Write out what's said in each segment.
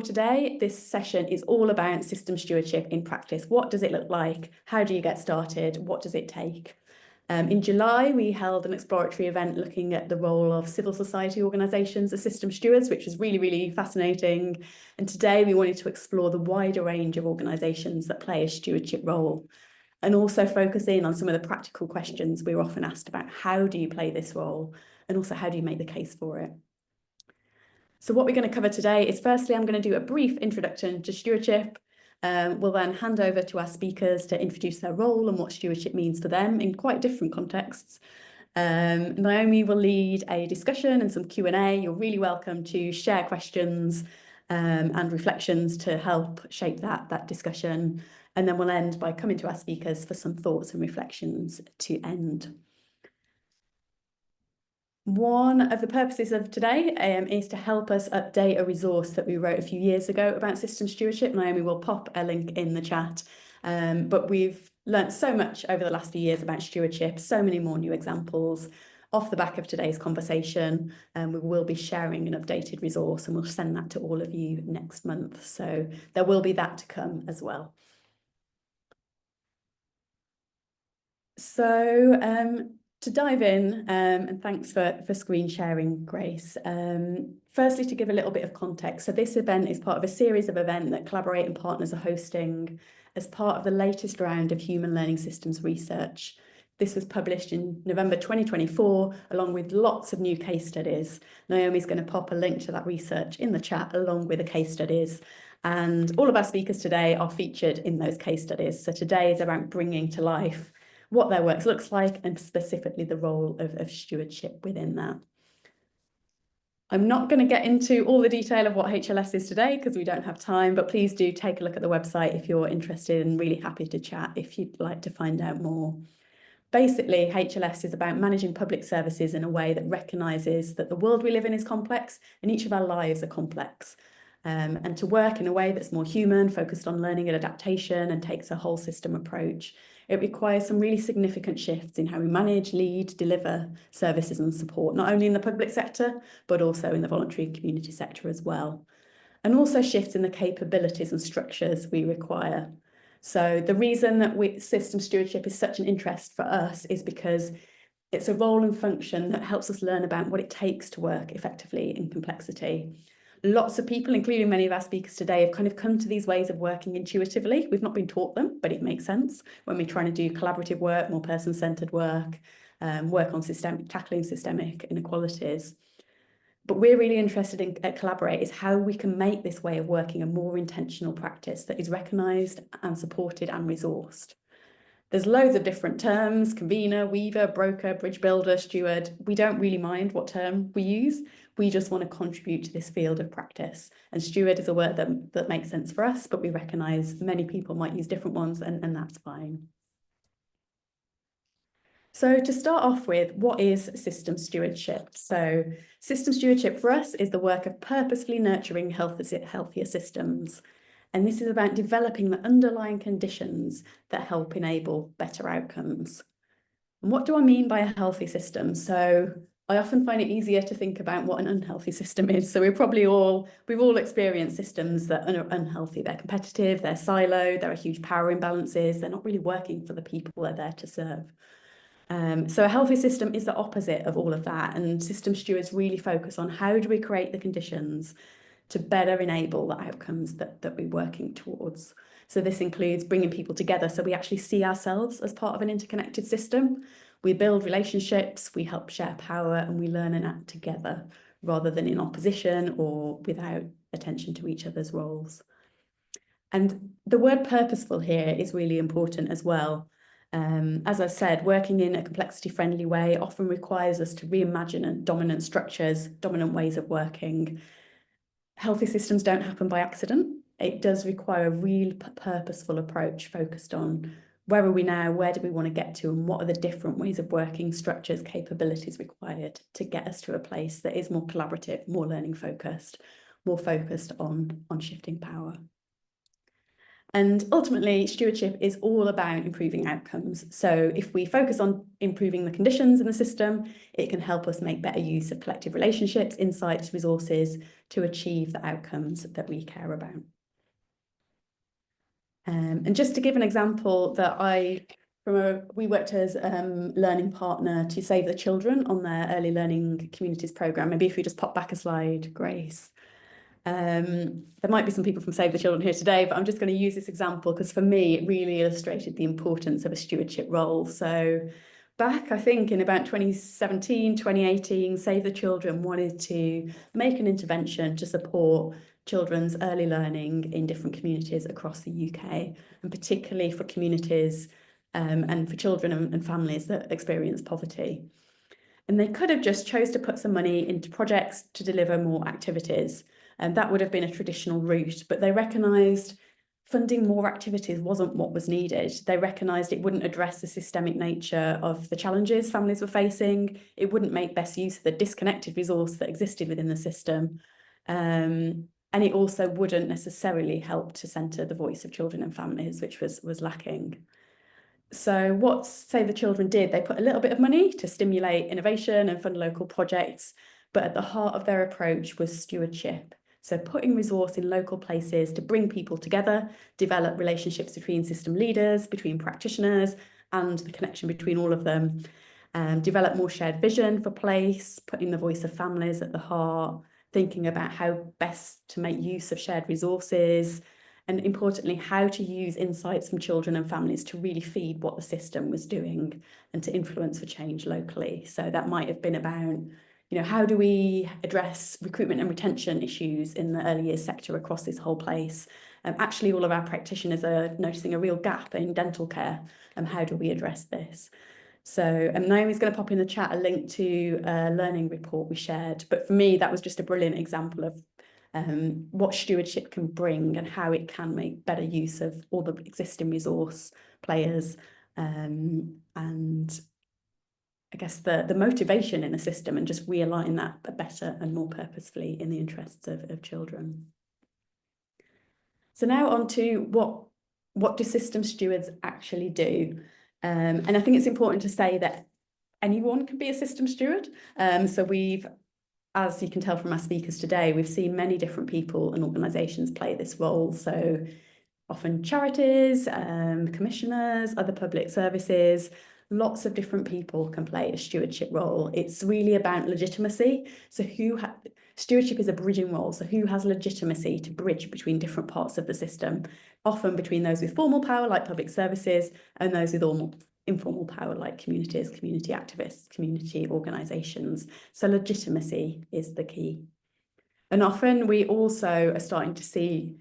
Today, this session is all about system stewardship in practice. What does it look like? How do you get started? What does it take? In July, we held an exploratory event looking at the role of civil society organisations as system stewards, which was really, really fascinating. And today we wanted to explore the wider range of organisations that play a stewardship role, and also focus in on some of the practical questions we're often asked about. How do you play this role? And also, how do you make the case for it? So what we're going to cover today is, firstly, I'm going to do a brief introduction to stewardship. We'll then hand over to our speakers to introduce their role and what stewardship means for them in quite different contexts. Naomi will lead a discussion and some Q&A. You're really welcome to share questions and reflections to help shape that discussion. And then we'll end by coming to our speakers for some thoughts and reflections to end. One of the purposes of today is to help us update a resource that we wrote a few years ago about system stewardship. Naomi will pop a link in the chat. But we've learnt so much over the last few years about stewardship, so many more new examples. Off the back of today's conversation, we will be sharing an updated resource, and we'll send that to all of you next month. So there will be that to come as well. So to dive in, and thanks for screen sharing, Grace. Firstly, to give a little bit of context. So this event is part of a series of events that Collaborate and partners are hosting as part of the latest round of Human Learning Systems research. This was published in November 2024, along with lots of new case studies. Naomi's going to pop a link to that research in the chat, along with the case studies. And all of our speakers today are featured in those case studies. So today is about bringing to life what their work looks like, and specifically the role of stewardship within that. I'm not going to get into all the detail of what HLS is today because we don't have time, but please do take a look at the website if you're interested, and really happy to chat if you'd like to find out more. Basically, HLS is about managing public services in a way that recognises that the world we live in is complex and each of our lives are complex. And to work in a way that's more human, focused on learning and adaptation, and takes a whole system approach. It requires some really significant shifts in how we manage, lead, deliver services and support, not only in the public sector, but also in the voluntary and community sector as well. And also shifts in the capabilities and structures we require. So the reason that system stewardship is such an interest for us is because it's a role and function that helps us learn about what it takes to work effectively in complexity. Lots of people, including many of our speakers today, have kind of come to these ways of working intuitively. We've not been taught them, but it makes sense when we're trying to do collaborative work, more person-centered work, work on tackling systemic inequalities. But we're really interested at Collaborate is how we can make this way of working a more intentional practice that is recognised and supported and resourced. There's loads of different terms: convener, weaver, broker, bridge builder, steward. We don't really mind what term we use. We just want to contribute to this field of practice. And steward is a word that makes sense for us, but we recognise many people might use different ones, and that's fine. So to start off with, what is system stewardship? So system stewardship for us is the work of purposefully nurturing healthier systems. And this is about developing the underlying conditions that help enable better outcomes. And what do I mean by a healthy system? So I often find it easier to think about what an unhealthy system is. So we've all experienced systems that are unhealthy. They're competitive, they're siloed, there are huge power imbalances, they're not really working for the people they're there to serve. So a healthy system is the opposite of all of that. And system stewards really focus on how do we create the conditions to better enable the outcomes that we're working towards. So this includes bringing people together so we actually see ourselves as part of an interconnected system. We build relationships, we help share power, and we learn and act together rather than in opposition or without attention to each other's roles. And the word purposeful here is really important as well. As I've said, working in a complexity-friendly way often requires us to reimagine dominant structures, dominant ways of working. Healthy systems don't happen by accident. It does require a real purposeful approach focused on where are we now, where do we want to get to, and what are the different ways of working, structures, capabilities required to get us to a place that is more collaborative, more learning focused, more focused on shifting power. And ultimately, stewardship is all about improving outcomes. So if we focus on improving the conditions in the system, it can help us make better use of collective relationships, insights, resources to achieve the outcomes that we care about. And just to give an example that we worked as learning partner to Save the Children on their Early Learning Communities programme. Maybe if we just pop back a slide, Grace. There might be some people from Save the Children here today, but I'm just going to use this example because for me, it really illustrated the importance of a stewardship role. So back, I think, in about 2017, 2018, Save the Children wanted to make an intervention to support children's early learning in different communities across the UK, and particularly for communities and for children and families that experience poverty. And they could have just chose to put some money into projects to deliver more activities. And that would have been a traditional route, but they recognised funding more activities wasn't what was needed. They recognised it wouldn't address the systemic nature of the challenges families were facing. It wouldn't make best use of the disconnected resource that existed within the system. And it also wouldn't necessarily help to centre the voice of children and families, which was lacking. So what Save the Children did, they put a little bit of money to stimulate innovation and fund local projects, but at the heart of their approach was stewardship. So putting resource in local places to bring people together, develop relationships between system leaders, between practitioners, and the connection between all of them. Develop more shared vision for place, putting the voice of families at the heart, thinking about how best to make use of shared resources, and importantly, how to use insights from children and families to really feed what the system was doing and to influence for change locally. So that might have been about, how do we address recruitment and retention issues in the early years sector across this whole place? Actually, all of our practitioners are noticing a real gap in dental care. And how do we address this? So Naomi's going to pop in the chat a link to a learning report we shared. But for me, that was just a brilliant example of what stewardship can bring and how it can make better use of all the existing resource players, and I guess the motivation in the system, and just realign that better and more purposefully in the interests of children. So now on to what do system stewards actually do? And I think it's important to say that anyone can be a system steward. So as you can tell from our speakers today, we've seen many different people and organisations play this role. So often charities, commissioners, other public services, lots of different people can play a stewardship role. It's really about legitimacy. So stewardship is a bridging role. So who has legitimacy to bridge between different parts of the system, often between those with formal power like public services and those with informal power like communities, community activists, community organisations. So legitimacy is the key. And often we also are starting to see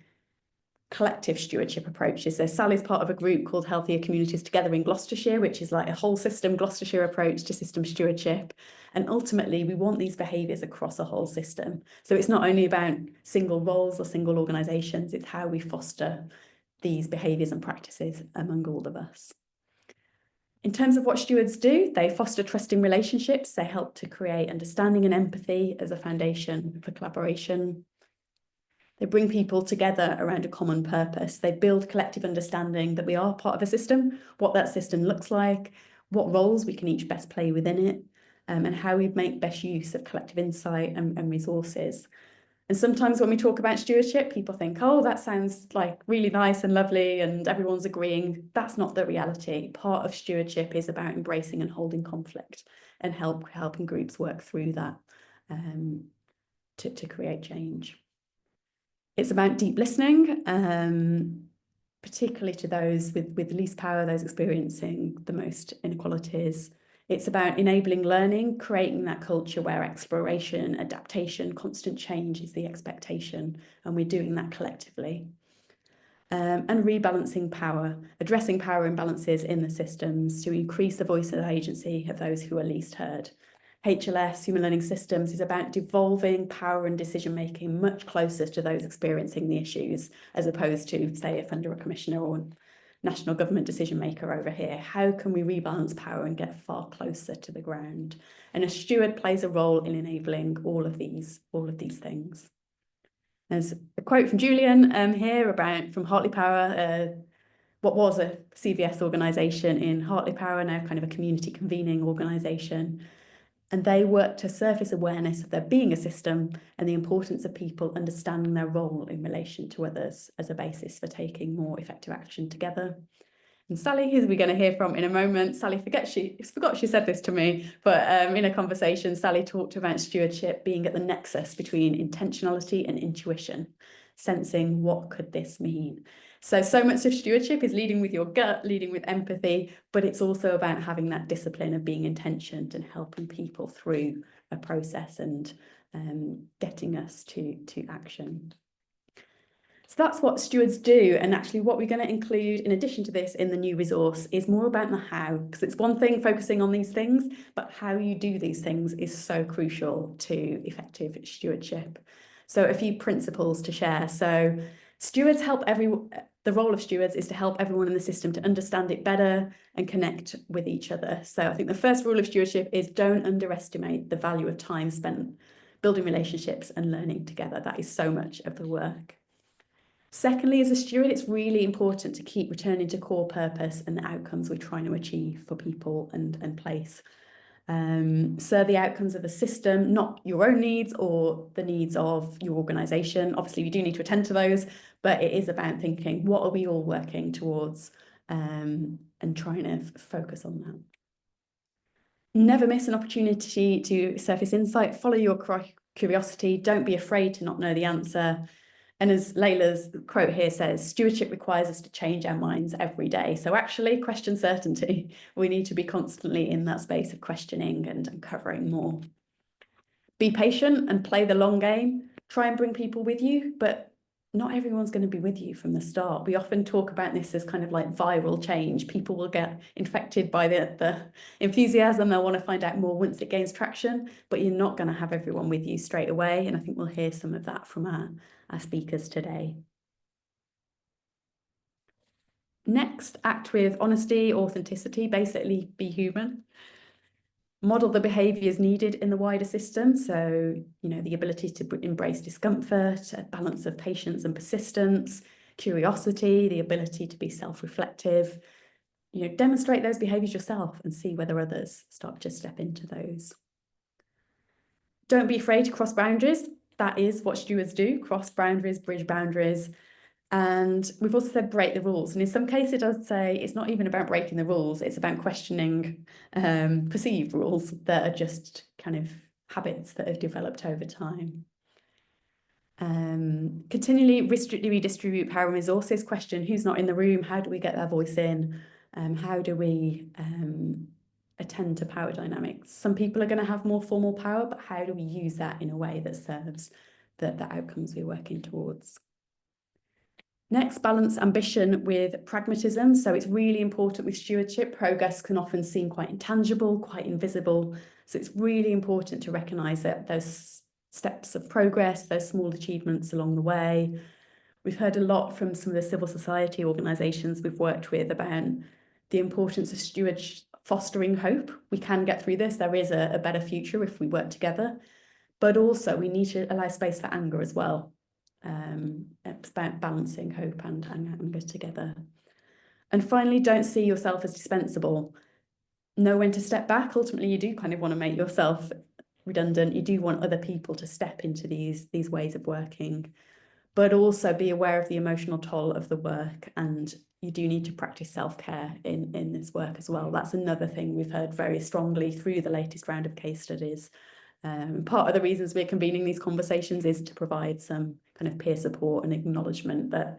collective stewardship approaches. So Sally's part of a group called Healthier Communities Together in Gloucestershire, which is like a whole system Gloucestershire approach to system stewardship. And ultimately, we want these behaviours across a whole system. So it's not only about single roles or single organisations, it's how we foster these behaviours and practices among all of us. In terms of what stewards do, they foster trusting relationships. They help to create understanding and empathy as a foundation for collaboration. They bring people together around a common purpose. They build collective understanding that we are part of a system, what that system looks like, what roles we can each best play within it, and how we make best use of collective insight and resources. And sometimes when we talk about stewardship, people think, oh, that sounds like really nice and lovely and everyone's agreeing. That's not the reality. Part of stewardship is about embracing and holding conflict and helping groups work through that to create change. It's about deep listening, particularly to those with least power, those experiencing the most inequalities. It's about enabling learning, creating that culture where exploration, adaptation, constant change is the expectation, and we're doing that collectively. And rebalancing power, addressing power imbalances in the systems to increase the voice of the agency of those who are least heard. HLS, Human Learning Systems, is about devolving power and decision-making much closer to those experiencing the issues, as opposed to, say, if under a commissioner or national government decision maker over here. How can we rebalance power and get far closer to the ground? And a steward plays a role in enabling all of these things. There's a quote from Julian here from Hartley Power, what was a CVS organisation in Hartley Power, now kind of a community convening organisation. And they work to surface awareness of there being a system and the importance of people understanding their role in relation to others as a basis for taking more effective action together. And Sally, who we're going to hear from in a moment, Sally forgot she said this to me, but in a conversation, Sally talked about stewardship being at the nexus between intentionality and intuition, sensing what could this mean. So much of stewardship is leading with your gut, leading with empathy, but it's also about having that discipline of being intentioned and helping people through a process and getting us to action. So that's what stewards do. And actually what we're going to include in addition to this in the new resource is more about the how, because it's one thing focusing on these things, but how you do these things is so crucial to effective stewardship. So a few principles to share. So stewards help the role of stewards is to help everyone in the system to understand it better and connect with each other. So I think the first rule of stewardship is don't underestimate the value of time spent building relationships and learning together. That is so much of the work. Secondly, as a steward, it's really important to keep returning to core purpose and the outcomes we're trying to achieve for people and place. So the outcomes of the system, not your own needs or the needs of your organisation. Obviously, we do need to attend to those, but it is about thinking, what are we all working towards, and trying to focus on that. Never miss an opportunity to surface insight, follow your curiosity, don't be afraid to not know the answer. And as Layla's quote here says, stewardship requires us to change our minds every day. So actually, question certainty. We need to be constantly in that space of questioning and uncovering more. Be patient and play the long game. Try and bring people with you, but not everyone's going to be with you from the start. We often talk about this as kind of like viral change. People will get infected by the enthusiasm. They'll want to find out more once it gains traction, but you're not going to have everyone with you straight away. And I think we'll hear some of that from our speakers today. Next, act with honesty, authenticity, basically be human. Model the behaviours needed in the wider system. So, the ability to embrace discomfort, a balance of patience and persistence, curiosity, the ability to be self-reflective. Demonstrate those behaviours yourself and see whether others start to step into those. Don't be afraid to cross boundaries. That is what stewards do, cross boundaries, bridge boundaries. And we've also said break the rules. And in some cases, I'd say it's not even about breaking the rules. It's about questioning perceived rules that are just kind of habits that have developed over time. Continually redistribute power and resources. Question who's not in the room? How do we get their voice in? How do we attend to power dynamics? Some people are going to have more formal power, but how do we use that in a way that serves the outcomes we're working towards? Next, balance ambition with pragmatism. So it's really important with stewardship. Progress can often seem quite intangible, quite invisible. So it's really important to recognise that those steps of progress, those small achievements along the way. We've heard a lot from some of the civil society organisations we've worked with about the importance of stewards fostering hope. We can get through this. There is a better future if we work together. But also we need to allow space for anger as well. It's about balancing hope and anger together. And finally, don't see yourself as dispensable. Know when to step back. Ultimately, you do kind of want to make yourself redundant. You do want other people to step into these ways of working, but also be aware of the emotional toll of the work. And you do need to practice self-care in this work as well. That's another thing we've heard very strongly through the latest round of case studies. Part of the reasons we're convening these conversations is to provide some kind of peer support and acknowledgement that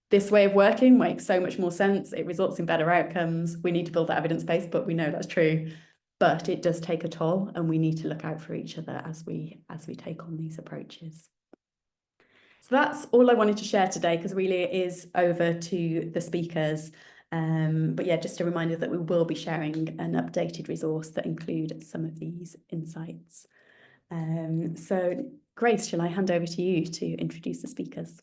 this way of working makes so much more sense. It results in better outcomes. We need to build that evidence base, but we know that's true. But it does take a toll, and we need to look out for each other as we take on these approaches. So that's all I wanted to share today, because really it is over to the speakers. But yeah, just a reminder that we will be sharing an updated resource that includes some of these insights. So Grace, shall I hand over to you to introduce the speakers?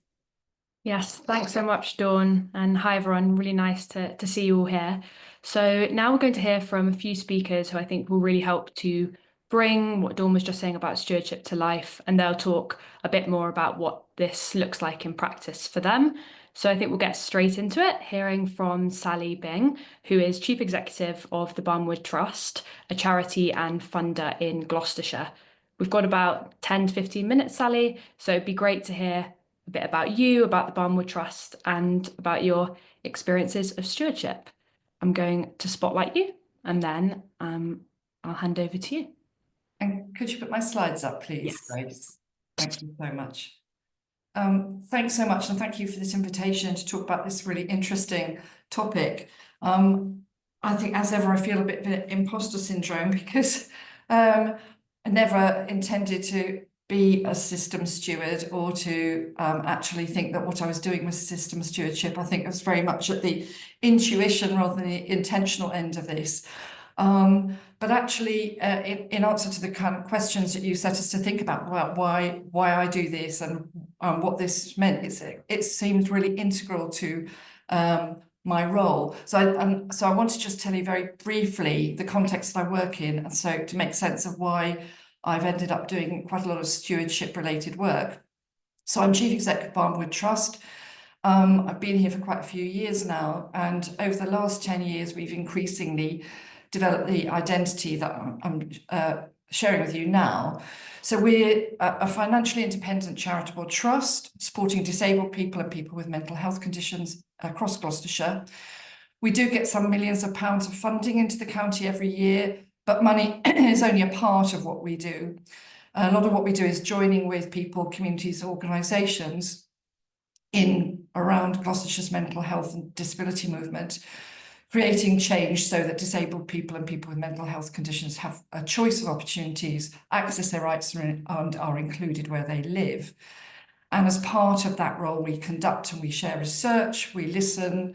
Yes, thanks so much, Dawn. And hi, everyone. Really nice to see you all here. So now we're going to hear from a few speakers who I think will really help to bring what Dawn was just saying about stewardship to life. And they'll talk a bit more about what this looks like in practice for them. So I think we'll get straight into it, hearing from Sally Bing, who is Chief Executive of the Barnwood Trust, a charity and funder in Gloucestershire. We've got about 10 to 15 minutes, Sally, so it'd be great to hear a bit about you, about the Barnwood Trust, and about your experiences of stewardship. I'm going to spotlight you, and then I'll hand over to you. And could you put my slides up, please, Yes. Grace? Thank you so much. Thanks so much, and thank you for this invitation to talk about this really interesting topic. I think, as ever, I feel a bit of imposter syndrome because I never intended to be a system steward or to actually think that what I was doing was system stewardship. I think it was very much at the intuition rather than the intentional end of this. But actually, in answer to the kind of questions that you set us to think about why I do this and what this meant, it seems really integral to my role. So I want to just tell you very briefly the context that I work in, and so to make sense of why I've ended up doing quite a lot of stewardship related work. So I'm Chief Executive of Barnwood Trust. I've been here for quite a few years now, and over the last 10 years, we've increasingly developed the identity that I'm sharing with you now. So we're a financially independent charitable trust supporting disabled people and people with mental health conditions across Gloucestershire. We do get some millions of pounds of funding into the county every year, but money is only a part of what we do. A lot of what we do is joining with people, communities, organisations in around Gloucestershire's mental health and disability movement, creating change so that disabled people and people with mental health conditions have a choice of opportunities, access their rights, and are included where they live. And as part of that role, we conduct and we share research, we listen,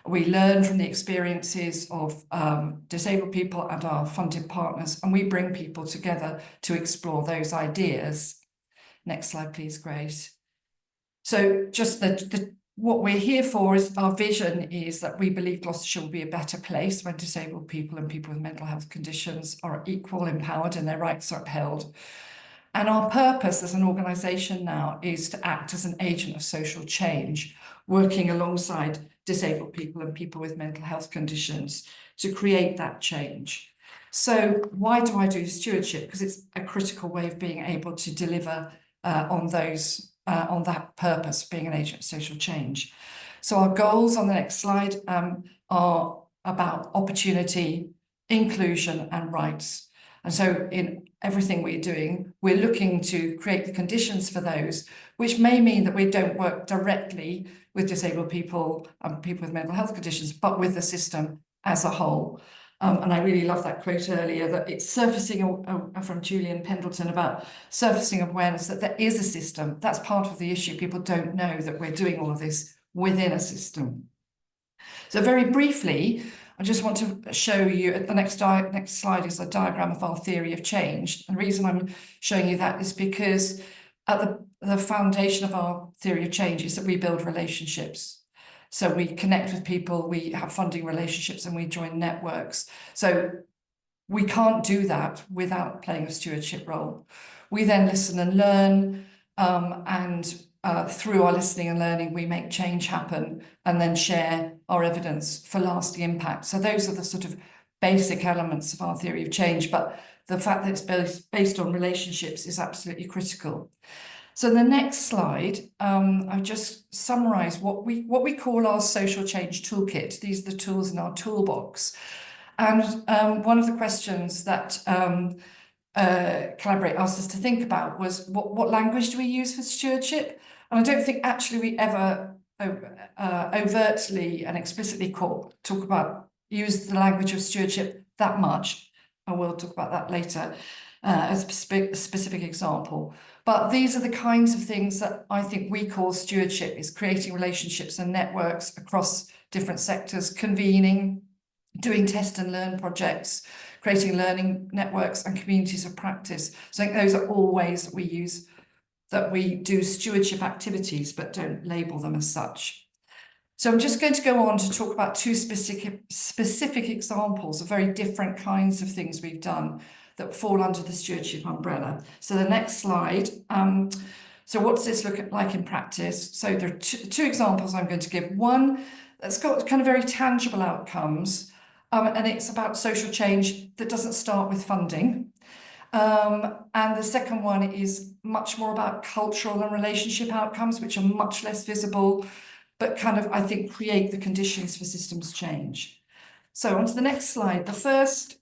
we learn from the experiences of disabled people and our funded partners, and we bring people together to explore those ideas. Next slide, please, Grace. So just what we're here for is our vision is that we believe Gloucestershire will be a better place when disabled people and people with mental health conditions are equal, empowered, and their rights are upheld. And our purpose as an organisation now is to act as an agent of social change, working alongside disabled people and people with mental health conditions to create that change. So why do I do stewardship? Because it's a critical way of being able to deliver on that purpose, being an agent of social change. So our goals on the next slide are about opportunity, inclusion, and rights. And so in everything we're doing, we're looking to create the conditions for those, which may mean that we don't work directly with disabled people and people with mental health conditions, but with the system as a whole. And I really love that quote earlier, that it's surfacing from Julian Pendleton about surfacing awareness that there is a system. That's part of the issue. People don't know that we're doing all of this within a system. So very briefly, I just want to show you, the next slide is a diagram of our theory of change. And the reason I'm showing you that is because at the foundation of our theory of change is that we build relationships. So we connect with people, we have funding relationships, and we join networks. So we can't do that without playing a stewardship role. We then listen and learn, and through our listening and learning, we make change happen and then share our evidence for lasting impact. So those are the sort of basic elements of our theory of change, but the fact that it's based on relationships is absolutely critical. So the next slide, I've just summarised what we call our social change toolkit. These are the tools in our toolbox. And one of the questions that Collaborate asked us to think about was what language do we use for stewardship? And I don't think actually we ever overtly and explicitly use the language of stewardship that much. I will talk about that later as a specific example. But these are the kinds of things that I think we call stewardship, is creating relationships and networks across different sectors, convening, doing test and learn projects, creating learning networks and communities of practice. So I think those are all ways that we do stewardship activities, but don't label them as such. So I'm just going to go on to talk about two specific examples of very different kinds of things we've done that fall under the stewardship umbrella. So the next slide So what does this look like in practice? So there are two examples I'm going to give. One that's got kind of very tangible outcomes, and it's about social change that doesn't start with funding. And the second one is much more about cultural and relationship outcomes, which are much less visible, but kind of, I think, create the conditions for systems change. So on to the next slide. The first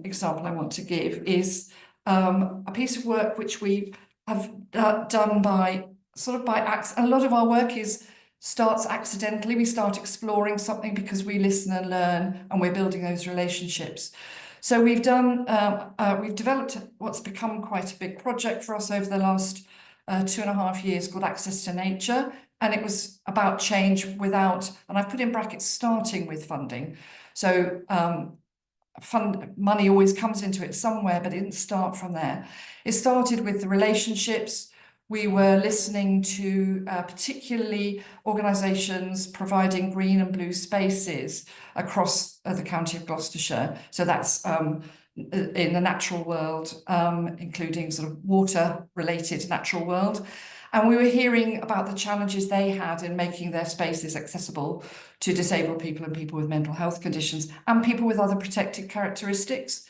example I want to give is a piece of work which we have done by accident. A lot of our work starts accidentally. We start exploring something because we listen and learn, and we're building those relationships. So we've developed what's become quite a big project for us over the last 2.5 years called Access to Nature. And it was about change without, and I've put in brackets, starting with funding. So money always comes into it somewhere, but it didn't start from there. It started with the relationships. We were listening to particularly organisations providing green and blue spaces across the county of Gloucestershire. So that's in the natural world, including sort of water-related natural world. And we were hearing about the challenges they had in making their spaces accessible to disabled people and people with mental health conditions and people with other protected characteristics.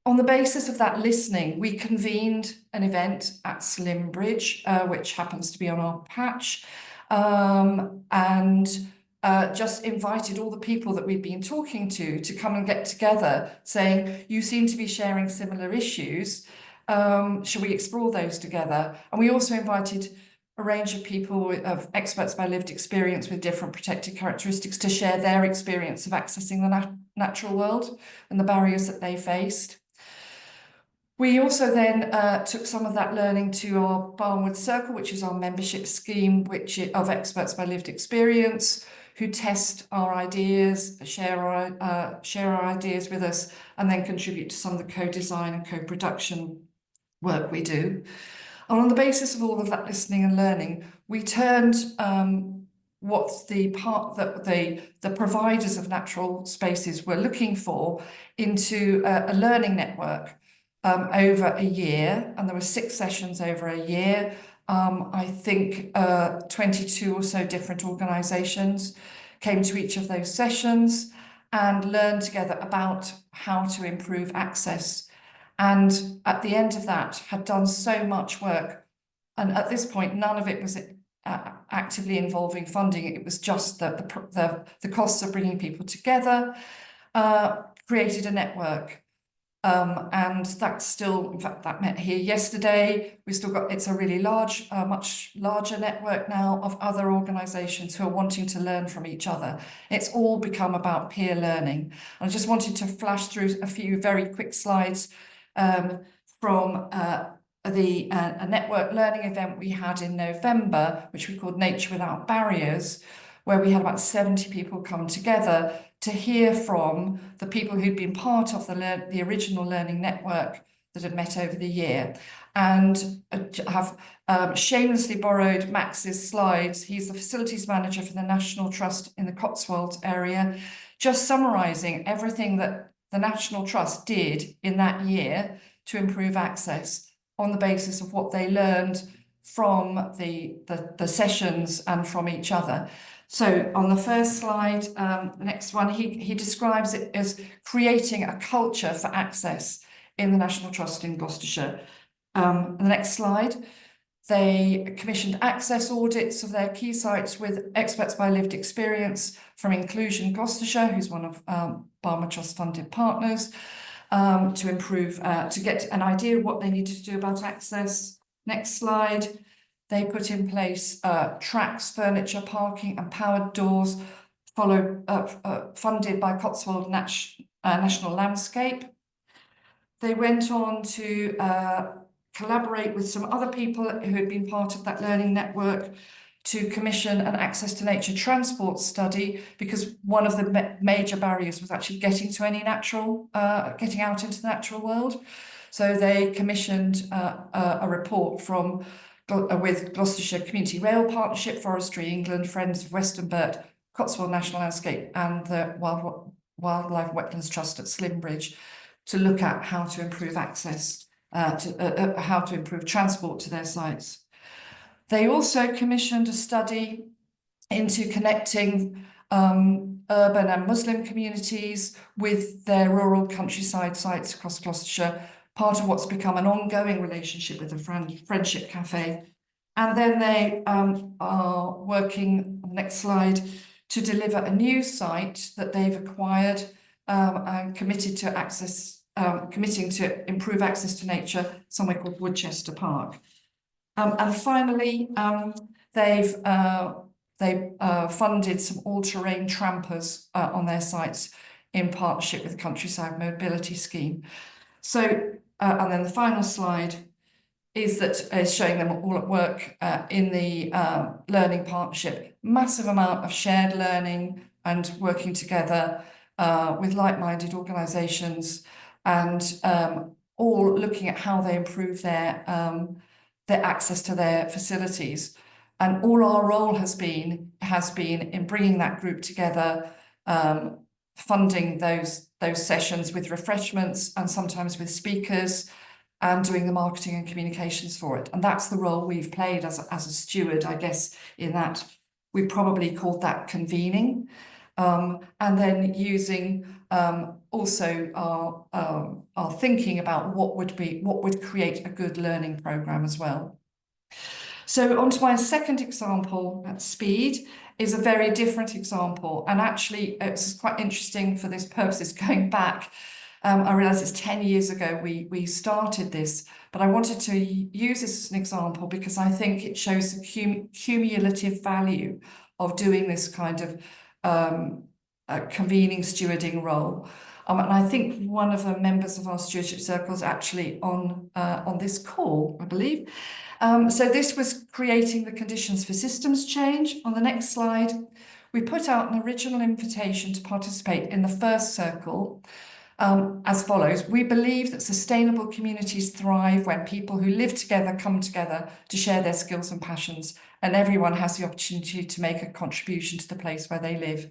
On the basis of that listening, we convened an event at Slimbridge, which happens to be on our patch, and just invited all the people that we'd been talking to come and get together, saying, you seem to be sharing similar issues. Should we explore those together? And we also invited a range of people, of experts by lived experience with different protected characteristics, to share their experience of accessing the natural world and the barriers that they faced. We also then took some of that learning to our Barnwood Circle, which is our membership scheme, of experts by lived experience, who test our ideas, share our ideas with us, and then contribute to some of the co-design and co-production work we do. And on the basis of all of that listening and learning, we turned what the providers of natural spaces were looking for into a learning network over a year, and there were 6 sessions over a year. I think 22 or so different organisations came to each of those sessions and learned together about how to improve access. And at the end of that, had done so much work. And at this point, none of it was actively involving funding. It was just the costs of bringing people together, created a network. And that's still, in fact, that met here yesterday. We still got, it's a really large, much larger network now of other organisations who are wanting to learn from each other. It's all become about peer learning. And I just wanted to flash through a few very quick slides from a network learning event we had in November, which we called Nature Without Barriers, where we had about 70 people come together to hear from the people who'd been part of the original learning network that had met over the year. And have shamelessly borrowed Max's slides. He's the facilities manager for the National Trust in the Cotswolds area, just summarising everything that the National Trust did in that year to improve access on the basis of what they learned from the sessions and from each other. So on the first slide, the next one, he describes it as creating a culture for access in the National Trust in Gloucestershire. The next slide, they commissioned access audits of their key sites with experts by lived experience from Inclusion Gloucestershire, who's one of Barnwood Trust funded partners, to improve, to get an idea of what they needed to do about access. Next slide. They put in place tracks, furniture, parking and powered doors, funded by Cotswold National Landscape. They went on to collaborate with some other people who had been part of that learning network to commission an access to nature transport study, because one of the major barriers was actually getting to any getting out into the natural world. So they commissioned a report with Gloucestershire Community Rail Partnership, Forestry England, Friends of Western Burt, Cotswold National Landscape and the Wildlife Wetlands Trust at Slimbridge to look at how to improve access, how to improve transport to their sites. They also commissioned a study into connecting urban and Muslim communities with their rural countryside sites across Gloucestershire, part of what's become an ongoing relationship with the Friendship Cafe. And then they are working, next slide, to deliver a new site that they've acquired and committing to improve access to nature, somewhere called Woodchester Park. And finally, they've funded some all-terrain trampers on their sites in partnership with the Countryside Mobility Scheme. So, and then the final slide is showing them all at work in the learning partnership. Massive amount of shared learning and working together with like-minded organisations, and all looking at how they improve their access to their facilities. And all our role has been in bringing that group together, funding those sessions with refreshments and sometimes with speakers, and doing the marketing and communications for it. And that's the role we've played as a steward, I guess, in that we probably called that convening. And then using also our thinking about what would create a good learning programme as well. So on to my second example, at speed, is a very different example. And actually, it's quite interesting for this purposes going back. I realise it's 10 years ago we started this, but I wanted to use this as an example because I think it shows the cumulative value of doing this kind of convening stewarding role. And I think one of the members of our stewardship circle is actually on this call, I believe. So this was creating the conditions for systems change. On the next slide, we put out an original invitation to participate in the first circle. As follows: we believe that sustainable communities thrive when people who live together come together to share their skills and passions, and everyone has the opportunity to make a contribution to the place where they live.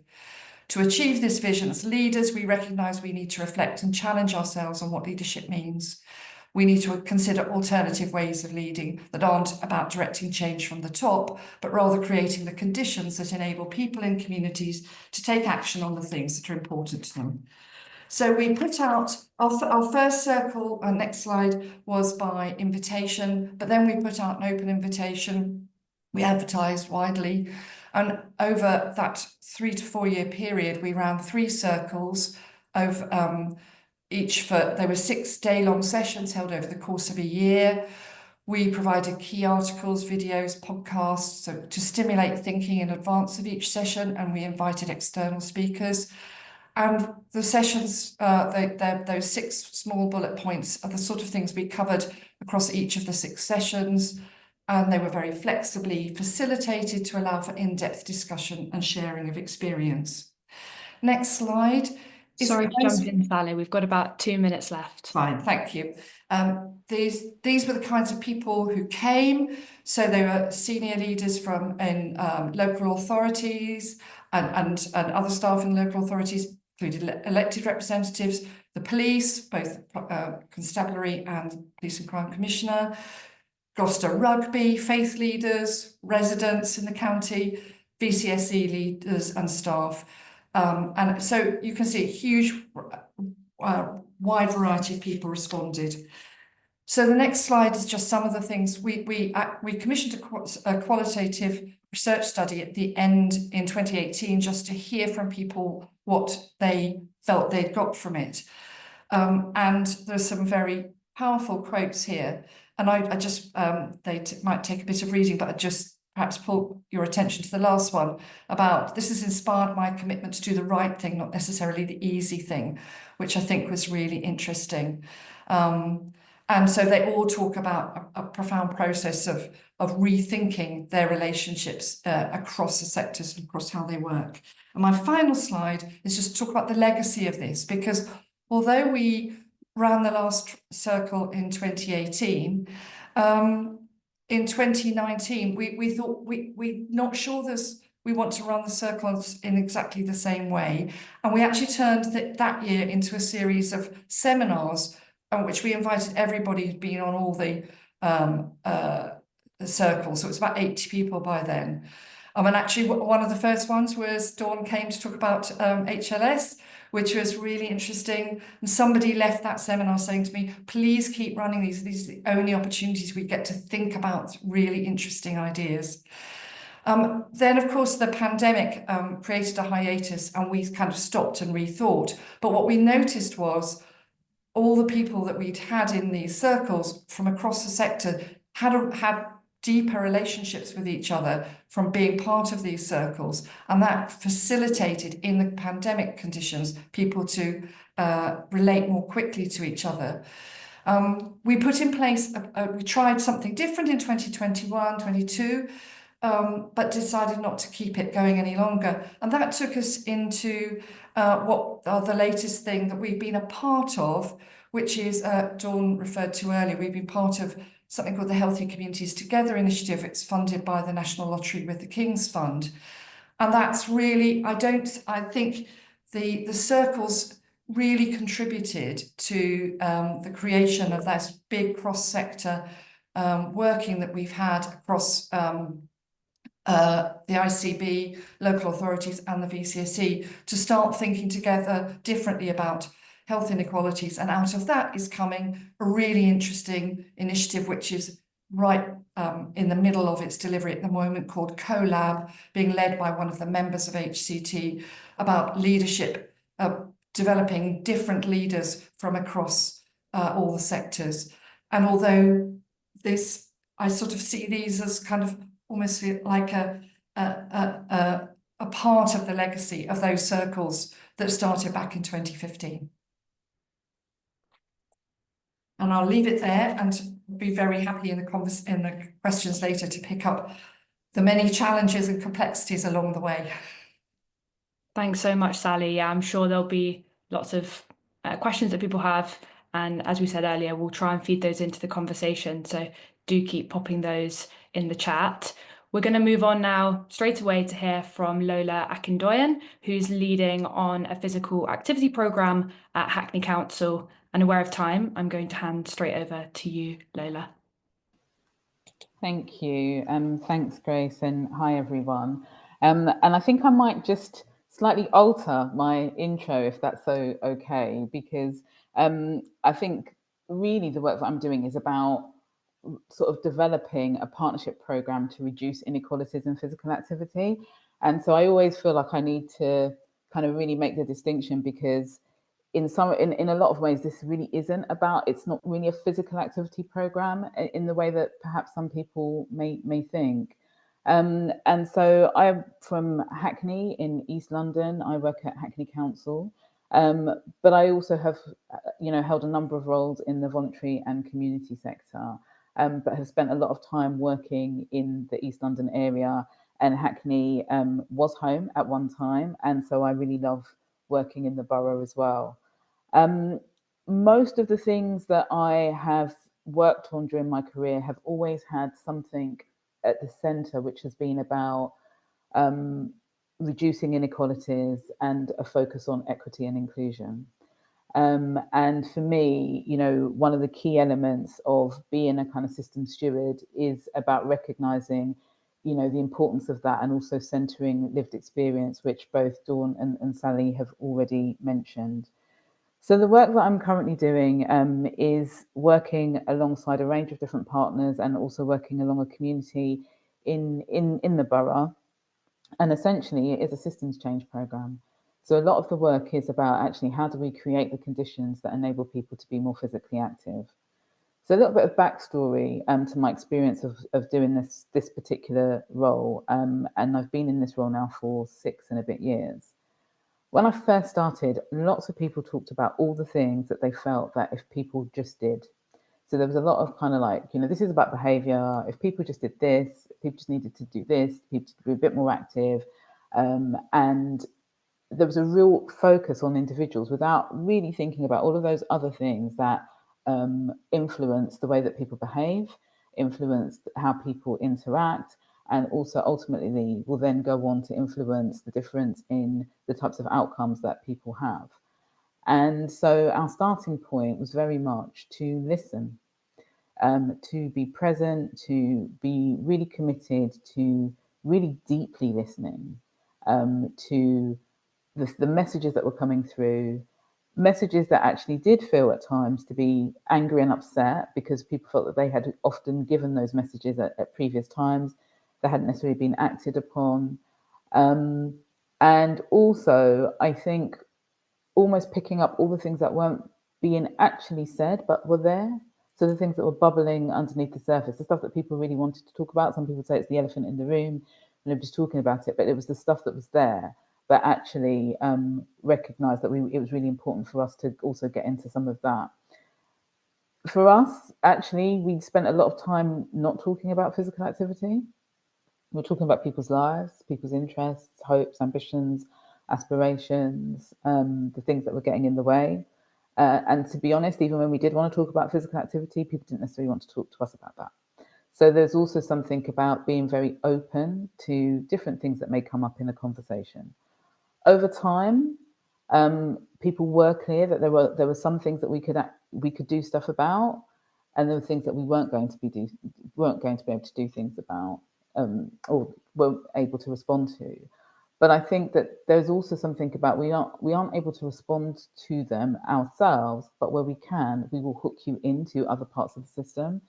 To achieve this vision as leaders, we recognise we need to reflect and challenge ourselves on what leadership means. We need to consider alternative ways of leading that aren't about directing change from the top, but rather creating the conditions that enable people in communities to take action on the things that are important to them. So we put out our first circle, next slide, was by invitation, but then we put out an open invitation. We advertised widely, and over that 3 to 4 year period, we ran 3 circles of there were 6 day-long sessions held over the course of a year. We provided key articles, videos, podcasts, so to stimulate thinking in advance of each session, and we invited external speakers. And the sessions, those 6 small bullet points are the sort of things we covered across each of the 6 sessions, and they were very flexibly facilitated to allow for in-depth discussion and sharing of experience. Next slide. Sorry to jump in, Sally. We've got about 2 minutes left. Fine, thank you. These were the kinds of people who came. So they were senior leaders from local authorities and other staff in local authorities, including elected representatives, the police, both constabulary and police and crime commissioner, Gloucester Rugby, faith leaders, residents in the county, VCSE leaders and staff. And so you can see a huge, wide variety of people responded. So the next slide is just some of the things. We commissioned a qualitative research study at the end in 2018 just to hear from people what they felt they'd got from it. And there's some very powerful quotes here. And I just, they might take a bit of reading, but I just perhaps pull your attention to the last one about this has inspired my commitment to do the right thing, not necessarily the easy thing, which I think was really interesting. And so they all talk about a profound process of rethinking their relationships across the sectors and across how they work. And my final slide is just to talk about the legacy of this, because although we ran the last circle in 2018, in 2019, we thought we're not sure we want to run the circles in exactly the same way. And we actually turned that year into a series of seminars on which we invited everybody who'd been on all the circle. So it's about 80 people by then. And actually one of the first ones was Dawn came to talk about HLS, which was really interesting. And somebody left that seminar saying to me, please keep running these. These are the only opportunities we get to think about really interesting ideas. Then, of course, the pandemic created a hiatus and we kind of stopped and rethought. But what we noticed was all the people that we'd had in these circles from across the sector had deeper relationships with each other from being part of these circles, and that facilitated in the pandemic conditions people to relate more quickly to each other. We put in place, we tried something different in 2021, 22, but decided not to keep it going any longer. And that took us into what are the latest thing that we've been a part of, which is Dawn referred to earlier. We've been part of something called the Healthy Communities Together initiative. It's funded by the National Lottery with the King's Fund. And that's really, I think the circles really contributed to the creation of this big cross-sector working that we've had across the ICB, local authorities and the VCSE to start thinking together differently about health inequalities. And out of that is coming a really interesting initiative, which is right in the middle of its delivery at the moment, called CoLab, being led by one of the members of HCT, about leadership, developing different leaders from across all the sectors. And although I sort of see these as kind of almost like a part of the legacy of those circles that started back in 2015. And I'll leave it there and be very happy in the questions later to pick up the many challenges and complexities along the way. Thanks so much, Sally. Yeah, I'm sure there'll be lots of questions that people have. And as we said earlier, we'll try and feed those into the conversation. So do keep popping those in the chat. We're going to move on now straight away to hear from Lola Akindoyan, who's leading on a physical activity programme at Hackney Council. And aware of time, I'm going to hand straight over to you, Lola. Thank you. Thanks, Grace, and hi, everyone. And I think I might just slightly alter my intro, if that's okay, because I think really the work that I'm doing is about sort of developing a partnership program to reduce inequalities in physical activity. And so I always feel like I need to kind of really make the distinction, because in a lot of ways, this really isn't about, it's not really a physical activity program in the way that perhaps some people may think. And so I'm from Hackney in East London. I work at Hackney Council, but I also have, held a number of roles in the voluntary and community sector, but have spent a lot of time working in the East London area. And Hackney was home at one time, and so I really love working in the borough as well. Most of the things that I have worked on during my career have always had something at the centre, which has been about reducing inequalities and a focus on equity and inclusion. And for me, one of the key elements of being a kind of system steward is about recognising, the importance of that, and also centering lived experience, which both Dawn and Sally have already mentioned. So the work that I'm currently doing is working alongside a range of different partners, and also working along a community in the borough. And essentially, it is a systems change programme. So a lot of the work is about actually how do we create the conditions that enable people to be more physically active. So a little bit of backstory to my experience of doing this particular role, and I've been in this role now for 6 and a bit years. When I first started, lots of people talked about all the things that they felt that if people just did. So there was a lot of kind of like, this is about behaviour. If people just did this, people just needed to do this, people to be a bit more active. And there was a real focus on individuals without really thinking about all of those other things that influence the way that people behave, influence how people interact, and also ultimately will then go on to influence the difference in the types of outcomes that people have. And so our starting point was very much to listen. to be present, to be really committed, to really deeply listening to the messages that were coming through, messages that actually did feel at times to be angry and upset because people felt that they had often given those messages at previous times that hadn't necessarily been acted upon. And also, I think almost picking up all the things that weren't being actually said but were there. So the things that were bubbling underneath the surface, the stuff that people really wanted to talk about. Some people say it's the elephant in the room, nobody's talking about it, but it was the stuff that was there, but actually recognise that it was really important for us to also get into some of that. For us, actually, we spent a lot of time not talking about physical activity. We're talking about people's lives, people's interests, hopes, ambitions, aspirations, the things that were getting in the way. And to be honest, even when we did want to talk about physical activity, people didn't necessarily want to talk to us about that. So there's also something about being very open to different things that may come up in a conversation. Over time, people were clear that there were some things that we could do stuff about, and there were things that we weren't going to be able to do things about, or weren't able to respond to. But I think that there's also something about we aren't able to respond to them ourselves, but where we can, we will hook you into other parts of the system.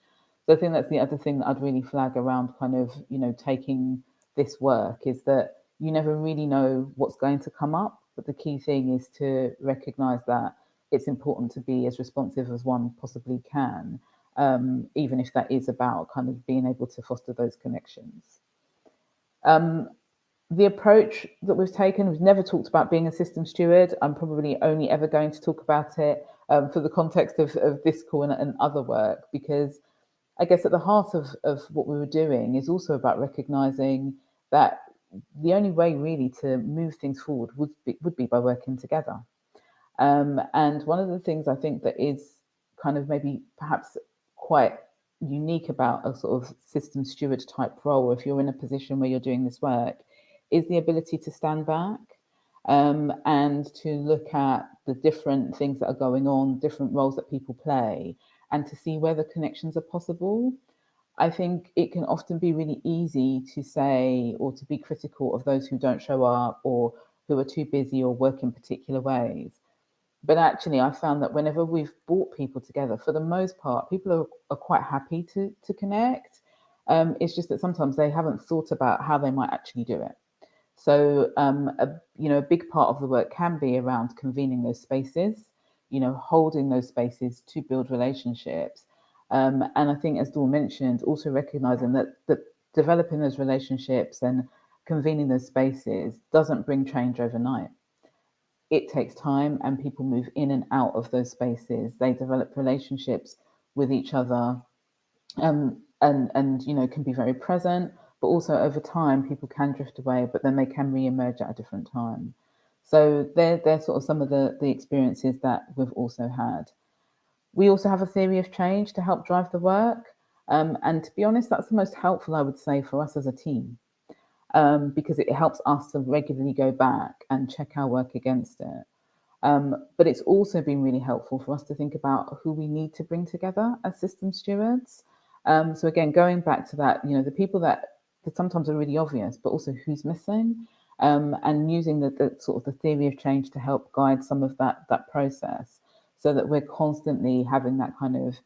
So I think that's the other thing that I'd really flag around kind of, taking this work, is that you never really know what's going to come up. But the key thing is to recognize that it's important to be as responsive as one possibly can, even if that is about kind of being able to foster those connections. The approach that we've taken, we've never talked about being a system steward. I'm probably only ever going to talk about it for the context of this call and other work, because I guess at the heart of what we were doing is also about recognizing that the only way really to move things forward would be by working together. And one of the things I think that is kind of maybe perhaps quite unique about a sort of system steward type role, if you're in a position where you're doing this work, is the ability to stand back and to look at the different things that are going on, different roles that people play, and to see where the connections are possible. I think it can often be really easy to say or to be critical of those who don't show up or who are too busy or work in particular ways. But actually, I found that whenever we've brought people together, for the most part, people are quite happy to connect. It's just that sometimes they haven't thought about how they might actually do it. So, a big part of the work can be around convening those spaces, holding those spaces to build relationships. And I think, as Dawn mentioned, also recognizing that developing those relationships and convening those spaces doesn't bring change overnight. It takes time, and people move in and out of those spaces. They develop relationships with each other, and can be very present. But also over time, people can drift away, but then they can re-emerge at a different time. So they're sort of some of the experiences that we've also had. We also have a theory of change to help drive the work. And to be honest, that's the most helpful, I would say, for us as a team, because it helps us to regularly go back and check our work against it. But it's also been really helpful for us to think about who we need to bring together as system stewards. So again, going back to that, the people that sometimes are really obvious, but also who's missing, and using the sort of the theory of change to help guide some of that process, so that we're constantly having that kind of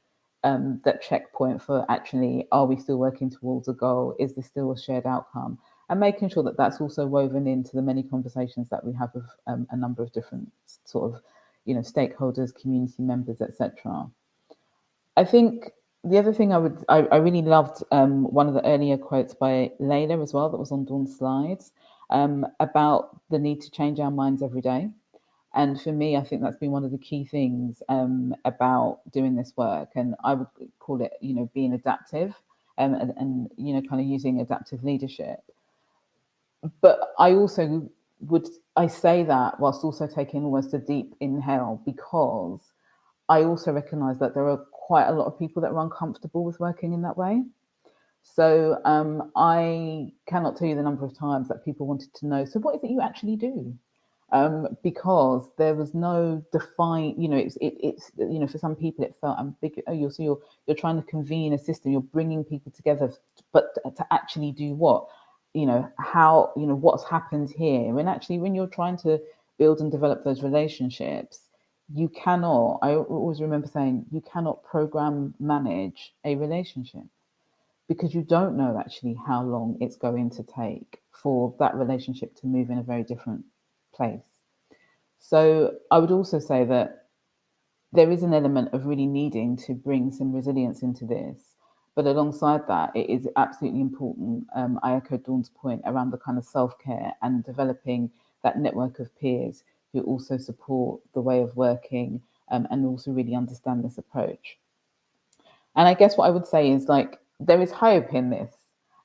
that checkpoint for actually, are we still working towards a goal? Is this still a shared outcome? And making sure that that's also woven into the many conversations that we have with a number of different sort of, stakeholders, community members, etc. I think the other thing I really loved one of the earlier quotes by Layla as well, that was on Dawn's slides, about the need to change our minds every day. And for me, I think that's been one of the key things about doing this work. And I would call it, being adaptive and kind of using adaptive leadership. But I also I say that whilst also taking almost a deep inhale, because I also recognize that there are quite a lot of people that are uncomfortable with working in that way. So I cannot tell you the number of times that people wanted to know, so what is it you actually do? because there was no defined, it's for some people it felt ambiguous. Oh, you're trying to convene a system, you're bringing people together, but to actually do what? How, what's happened here? When actually, when you're trying to build and develop those relationships, you cannot, I always remember saying, you cannot program manage a relationship, because you don't know actually how long it's going to take for that relationship to move in a very different place. So I would also say that there is an element of really needing to bring some resilience into this. But alongside that, it is absolutely important. I echo Dawn's point around the kind of self-care and developing that network of peers who also support the way of working, and also really understand this approach. And I guess what I would say is, like, there is hope in this,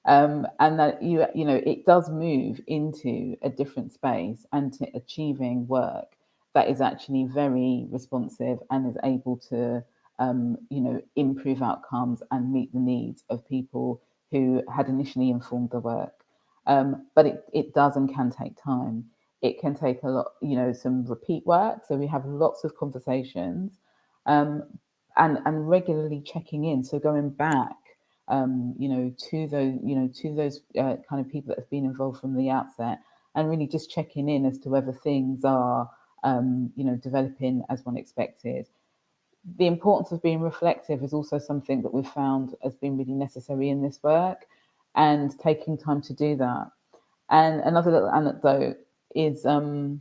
and that it does move into a different space and to achieving work that is actually very responsive and is able to improve outcomes and meet the needs of people who had initially informed the work. But it does and can take time. It can take a lot, some repeat work. So we have lots of conversations, and regularly checking in. So going back, to those kind of people that have been involved from the outset, and really just checking in as to whether things are, developing as one expected. The importance of being reflective is also something that we've found has been really necessary in this work, and taking time to do that. And another little anecdote is having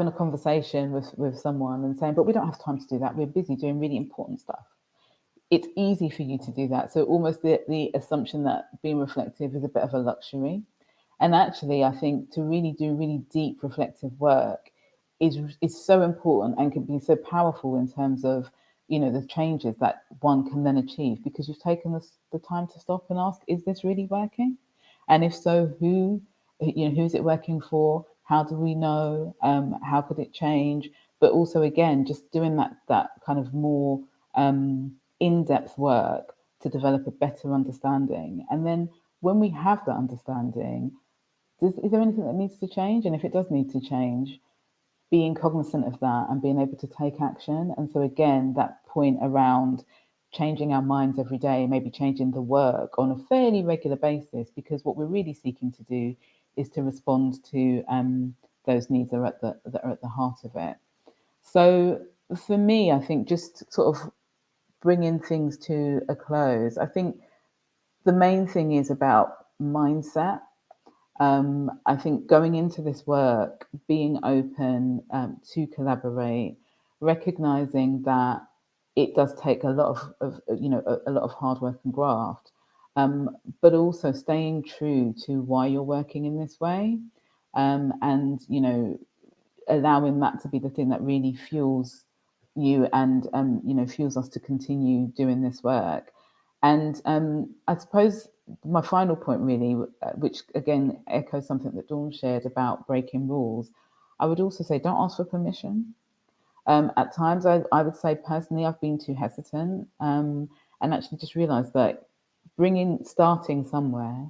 a conversation with someone and saying, but we don't have time to do that. We're busy doing really important stuff. It's easy for you to do that. So almost the assumption that being reflective is a bit of a luxury. And actually, I think to really do really deep reflective work is so important and can be so powerful in terms of, the changes that one can then achieve, because you've taken the time to stop and ask, is this really working? And if so, who's it working for? How do we know? How could it change? But also, again, just doing that kind of more in-depth work to develop a better understanding. And then when we have that understanding, is there anything that needs to change? And if it does need to change, being cognizant of that and being able to take action. And so again, that point around changing our minds every day, maybe changing the work on a fairly regular basis, because what we're really seeking to do is to respond to those needs that are at the heart of it. So for me, I think just sort of bringing things to a close, I think the main thing is about mindset. I think going into this work, being open to collaborate, recognizing that it does take a lot of hard work and graft, but also staying true to why you're working in this way, and allowing that to be the thing that really fuels you and fuels us to continue doing this work. And I suppose my final point really, which again echoes something that Dawn shared about breaking rules, I would also say don't ask for permission. At times I would say personally I've been too hesitant, and actually just realized that starting somewhere,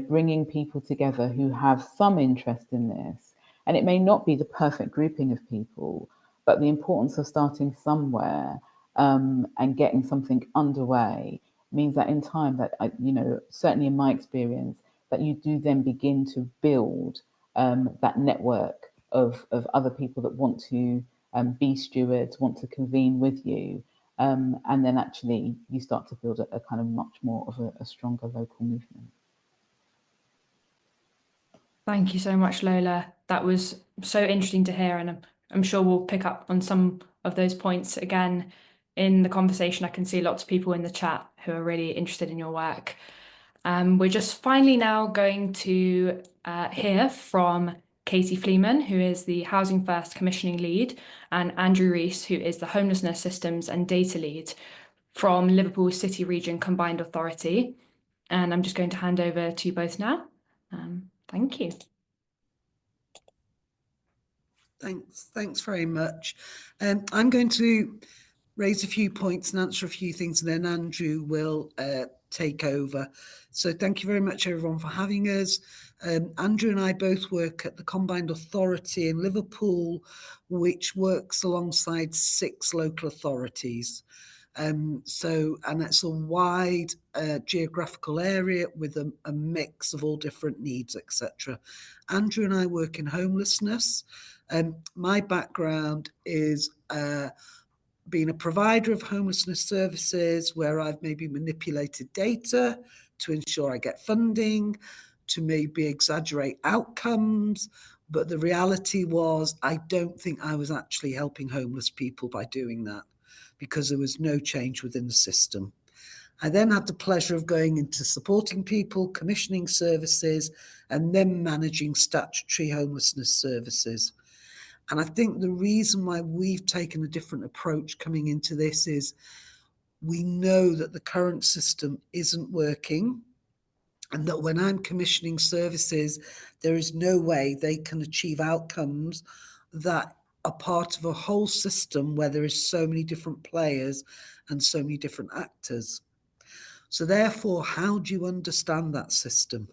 bringing people together who have some interest in this, and it may not be the perfect grouping of people, but the importance of starting somewhere, and getting something underway means that in time that, certainly in my experience, that you do then begin to build that network of other people that want to be stewards, want to convene with you. And then actually you start to build a kind of much more of a stronger local movement. Thank you so much, Lola. That was so interesting to hear, and I'm sure we'll pick up on some of those points again in the conversation. I can see lots of people in the chat who are really interested in your work. We're just finally now going to hear from Katie Fleeman, who is the Housing First Commissioning Lead, and Andrew Rees, who is the Homelessness Systems and Data Lead from Liverpool City Region Combined Authority. And I'm just going to hand over to you both now. Thank you. Thanks very much. I'm going to raise a few points and answer a few things, and then Andrew will take over. So thank you very much, everyone, for having us. Andrew and I both work at the Combined Authority in Liverpool, which works alongside 6 local authorities. And it's a wide geographical area with a mix of all different needs, etc. Andrew and I work in homelessness. My background is being a provider of homelessness services, where I've maybe manipulated data to ensure I get funding, to maybe exaggerate outcomes. But the reality was, I don't think I was actually helping homeless people by doing that, because there was no change within the system. I then had the pleasure of going into supporting people, commissioning services, and then managing statutory homelessness services. And I think the reason why we've taken a different approach coming into this is we know that the current system isn't working, and that when I'm commissioning services, there is no way they can achieve outcomes that are part of a whole system where there is so many different players and so many different actors. So therefore, how do you understand that system?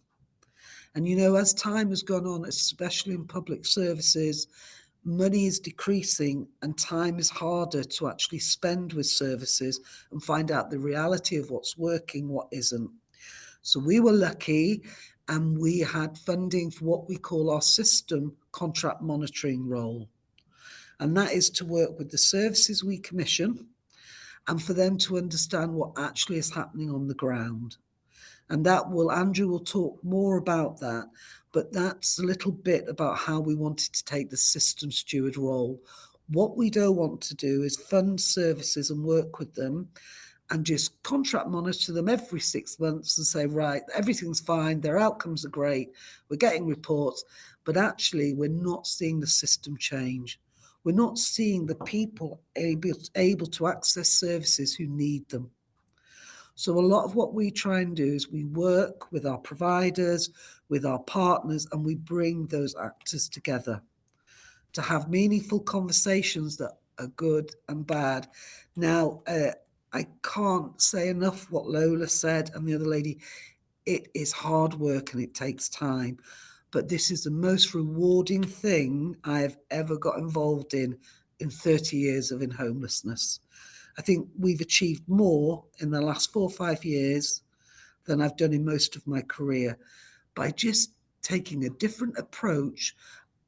And, you know, as time has gone on, especially in public services, money is decreasing and time is harder to actually spend with services and find out the reality of what's working, what isn't. So we were lucky, and we had funding for what we call our system contract monitoring role. And that is to work with the services we commission and for them to understand what actually is happening on the ground. And Andrew will talk more about that, but that's a little bit about how we wanted to take the system steward role. What we don't want to do is fund services and work with them and just contract monitor them every 6 months and say, right, everything's fine, their outcomes are great, we're getting reports, but actually we're not seeing the system change. We're not seeing the people able to access services who need them. So a lot of what we try and do is we work with our providers, with our partners, and we bring those actors together to have meaningful conversations that are good and bad. Now, I can't say enough what Lola said and the other lady. It is hard work and it takes time, but this is the most rewarding thing I have ever got involved in 30 years of in homelessness. I think we've achieved more in the last 4 or 5 years than I've done in most of my career by just taking a different approach.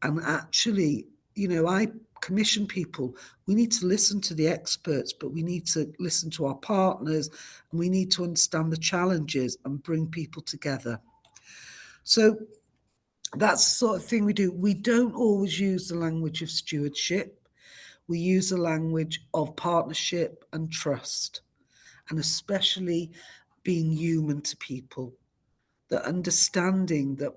And actually, you know, I commission people. We need to listen to the experts, but we need to listen to our partners, and we need to understand the challenges and bring people together. So that's the sort of thing we do. We don't always use the language of stewardship. We use a language of partnership and trust, and especially being human to people. The understanding that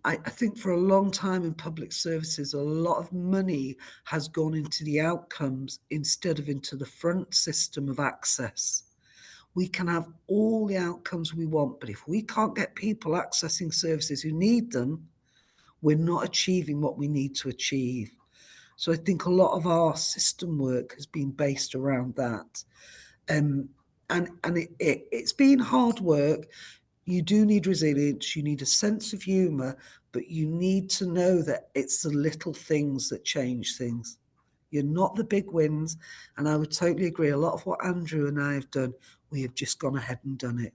I think for a long time in public services, a lot of money has gone into the outcomes instead of into the front system of access. We can have all the outcomes we want, but if we can't get people accessing services who need them, we're not achieving what we need to achieve. So I think a lot of our system work has been based around that. And it's been hard work. You do need resilience, you need a sense of humour, but you need to know that it's the little things that change things. You're not the big wins. And I would totally agree. A lot of what Andrew and I have done, we have just gone ahead and done it.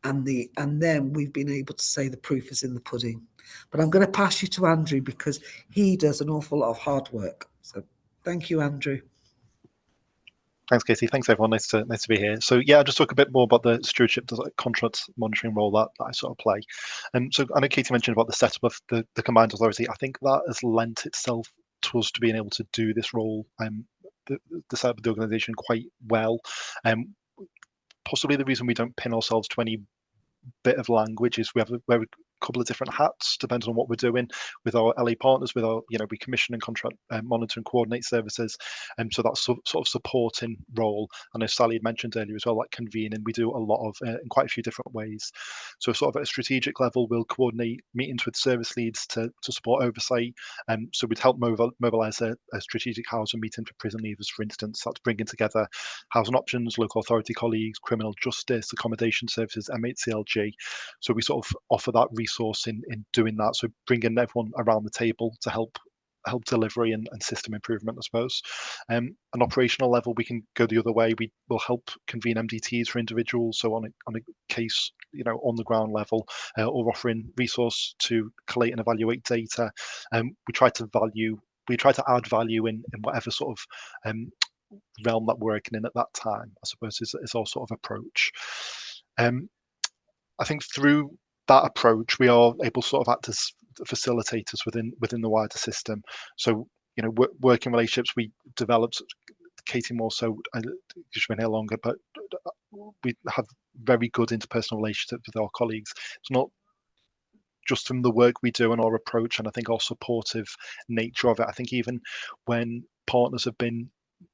And then we've been able to say the proof is in the pudding. But I'm going to pass you to Andrew because he does an awful lot of hard work. So thank you, Andrew. Thanks, Katie. Thanks, everyone. Nice to be here. So yeah, I'll just talk a bit more about the stewardship contract monitoring role that I sort of play. So I know Katie mentioned about the setup of the combined authority. I think that has lent itself to us to being able to do this role, the setup of the organisation quite well. Possibly the reason we don't pin ourselves to any bit of language is we have a very couple of different hats, depends on what we're doing with our LA partners, with our, we commission and contract monitor and coordinate services. And so that's sort of supporting role. And as Sally had mentioned earlier as well, like convening, we do a lot of in quite a few different ways. So sort of at a strategic level, we'll coordinate meetings with service leads to support oversight. So we'd help mobilize a strategic housing meeting for prison leavers, for instance. That's bringing together housing options, local authority colleagues, criminal justice, accommodation services, M8CLG. So we sort of offer that resource in doing that. So bringing everyone around the table to help delivery and system improvement, I suppose. An operational level, we can go the other way. We will help convene MDTs for individuals. So on a case, on the ground level, or offering resource to collate and evaluate data. We try to add value in whatever sort of realm that we're working in at that time, I suppose, is our sort of approach. I think through that approach, we are able to sort of act as facilitators within the wider system. So, working relationships we developed, Katie more so, she's been here longer, but we have very good interpersonal relationships with our colleagues. It's not just from the work we do and our approach, and I think our supportive nature of it. I think even when partners have been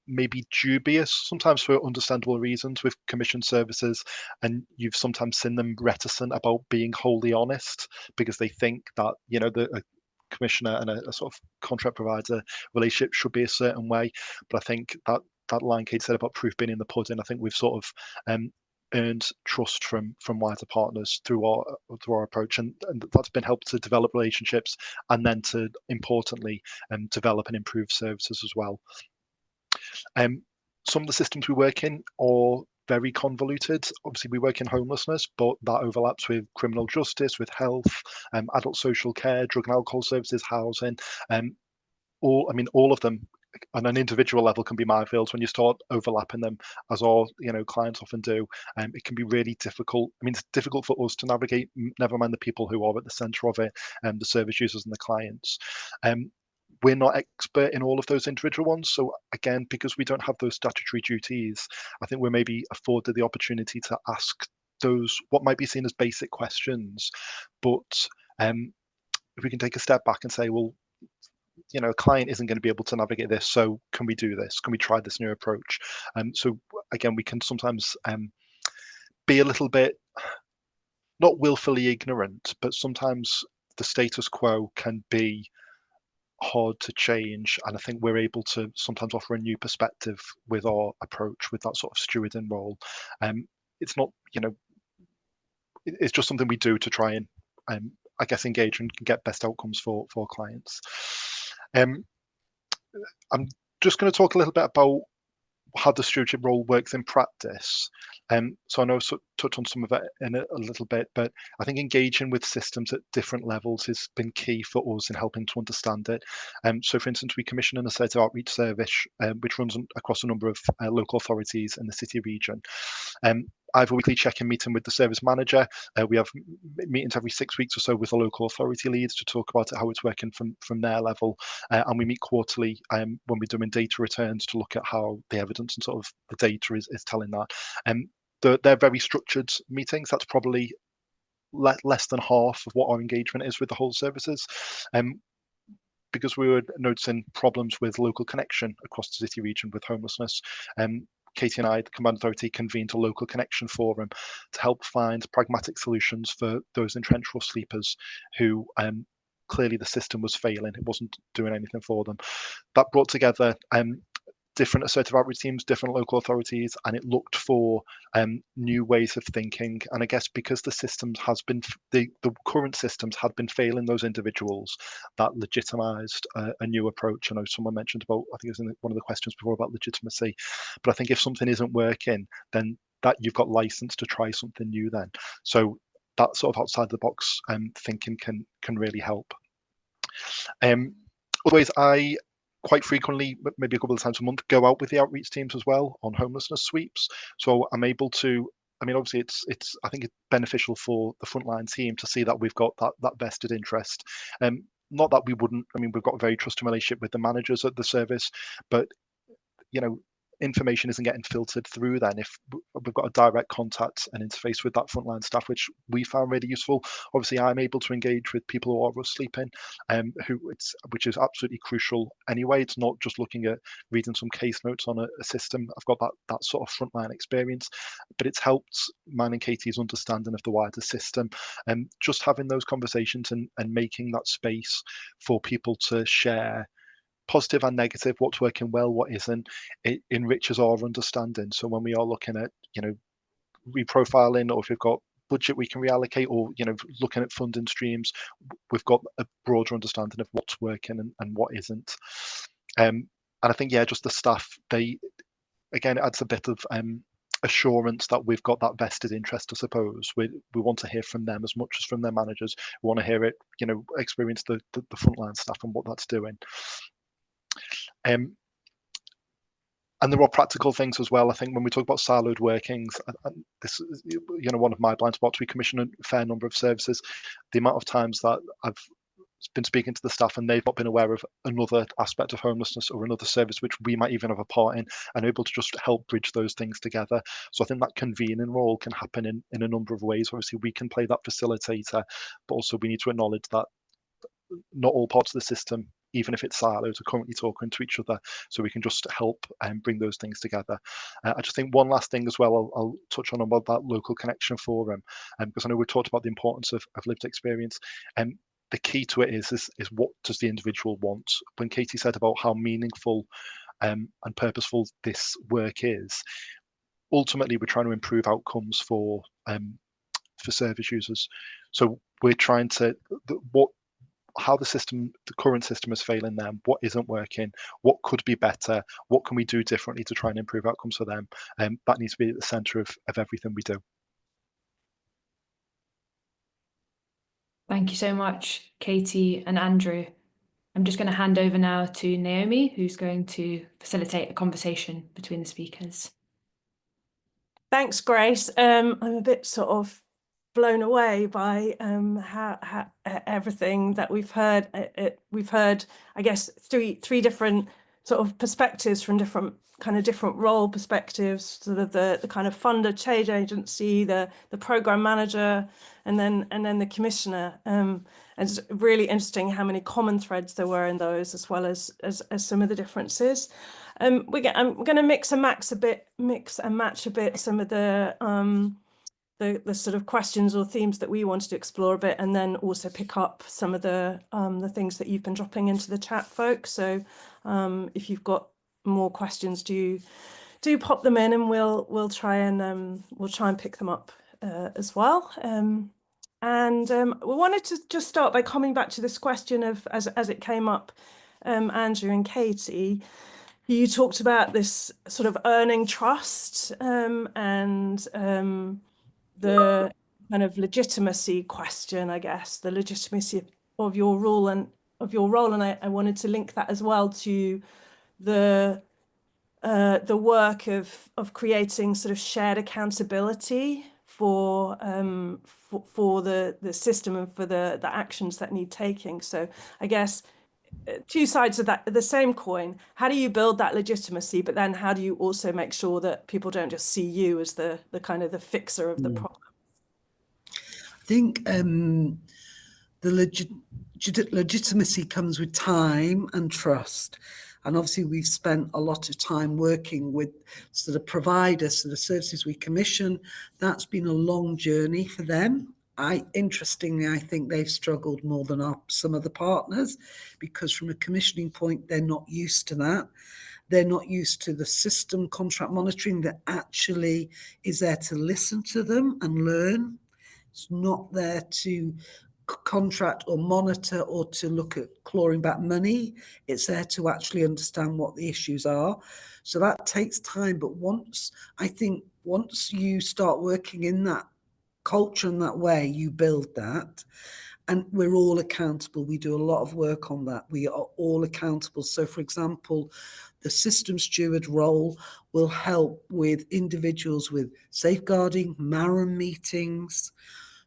maybe dubious, sometimes for understandable reasons, with commission services, and you've sometimes seen them reticent about being wholly honest because they think that a commissioner and a sort of contract provider relationship should be a certain way. But I think that line Kate said about proof being in the pudding, I think we've sort of earned trust from wider partners through our approach, and that's been helped to develop relationships, and then to importantly develop and improve services as well. Some of the systems we work in are very convoluted. Obviously, we work in homelessness, but that overlaps with criminal justice, with health, adult social care, drug and alcohol services, housing. All of them on an individual level can be minefields. When you start overlapping them, as our clients often do, it can be really difficult. It's difficult for us to navigate, never mind the people who are at the centre of it, and the service users and the clients. We're not expert in all of those individual ones. So again, because we don't have those statutory duties, I think we're maybe afforded the opportunity to ask those what might be seen as basic questions. But if we can take a step back and say, well, a client isn't going to be able to navigate this, so can we do this? Can we try this new approach? So again, we can sometimes be a little bit, not willfully ignorant, but sometimes the status quo can be hard to change, and I think we're able to sometimes offer a new perspective with our approach, with that sort of stewarding role. It's not, it's just something we do to try and I guess engage and get best outcomes for clients. I'm just going to talk a little bit about how the stewardship role works in practice. So I know I touched on some of it in a little bit, but I think engaging with systems at different levels has been key for us in helping to understand it. So for instance, we commission an assertive outreach service, which runs across a number of local authorities in the city region. I have a weekly check-in meeting with the service manager. We have meetings every 6 weeks or so with the local authority leads to talk about how it's working from their level. And we meet quarterly when we're doing data returns to look at how the evidence and sort of the data is telling that. They're very structured meetings. That's probably less than half of what our engagement is with the whole services. Because we were noticing problems with local connection across the city region with homelessness. Katie and I, the Combined Authority, convened a local connection forum to help find pragmatic solutions for those entrenched rough sleepers who clearly the system was failing. It wasn't doing anything for them. That brought together different assertive outreach teams, different local authorities, and it looked for new ways of thinking. And I guess because the systems the current systems had been failing those individuals, that legitimised a new approach. I know someone mentioned about, I think it was in one of the questions before, about legitimacy. But I think if something isn't working, then that you've got license to try something new then. So that sort of outside the box thinking can really help. Otherwise, I quite frequently, maybe a couple of times a month, go out with the outreach teams as well on homelessness sweeps. So I'm able to, obviously I think it's beneficial for the frontline team to see that we've got that vested interest. Not that we wouldn't, we've got a very trusting relationship with the managers at the service, but information isn't getting filtered through then if we've got a direct contact and interface with that frontline staff, which we found really useful. Obviously, I'm able to engage with people who are sleeping, which is absolutely crucial anyway. It's not just looking at reading some case notes on a system. I've got that sort of frontline experience, but it's helped mine and Katie's understanding of the wider system, and just having those conversations and making that space for people to share positive and negative, what's working well, what isn't. It enriches our understanding. So when we are looking at, reprofiling, or if we've got budget we can reallocate, or looking at funding streams, we've got a broader understanding of what's working and what isn't. And I think, just the staff, it adds a bit of assurance that we've got that vested interest, I suppose. We want to hear from them as much as from their managers. We want to hear it, experience the frontline staff and what that's doing. And there are practical things as well. I think when we talk about siloed workings, and this is one of my blind spots, we commission a fair number of services. The amount of times that I've been speaking to the staff and they've not been aware of another aspect of homelessness or another service which we might even have a part in, and able to just help bridge those things together. So I think that convening role can happen in a number of ways. Obviously, we can play that facilitator, but also we need to acknowledge that not all parts of the system, even if it's siloed, are currently talking to each other, so we can just help bring those things together. I just think one last thing as well, I'll touch on about that local connection forum, because I know we talked about the importance of lived experience, and the key to it is what does the individual want? When Katie said about how meaningful and purposeful this work is, ultimately we're trying to improve outcomes for service users. So we're trying to how the current system is failing them, what isn't working, what could be better, what can we do differently to try and improve outcomes for them. That needs to be at the centre of everything we do. Thank you so much, Katie and Andrew. I'm just going to hand over now to Naomi, who's going to facilitate a conversation between the speakers. Thanks, Grace. I'm a bit sort of blown away by how everything that we've heard. We've heard, I guess, three different sort of perspectives from different role perspectives, sort of the kind of funder, change agency, the program manager, and then the commissioner. And it's really interesting how many common threads there were in those, as well as some of the differences. I'm going to mix and match a bit some of the sort of questions or themes that we wanted to explore a bit, and then also pick up some of the things that you've been dropping into the chat, folks. So if you've got more questions, do pop them in, and we'll try and pick them up as well. And we wanted to just start by coming back to this question of, as it came up, Andrew and Katie, you talked about this sort of earning trust and the kind of legitimacy question, I guess, the legitimacy of your role, and I wanted to link that as well to the work of creating sort of shared accountability for the system and for the actions that need taking. So I guess two sides of the same coin. How do you build that legitimacy, but then how do you also make sure that people don't just see you as the kind of the fixer of the problem? I think the legitimacy comes with time and trust. And obviously we've spent a lot of time working with sort of providers, so the services we commission. That's been a long journey for them. Interestingly, I think they've struggled more than some of the partners, because from a commissioning point, they're not used to that. They're not used to the system contract monitoring that actually is there to listen to them and learn. It's not there to contract or monitor or to look at clawing back money. It's there to actually understand what the issues are. So that takes time. But once you start working in that culture in that way, you build that. And we're all accountable. We do a lot of work on that. We are all accountable. So, for example, the system steward role will help with individuals with safeguarding, MARAM meetings,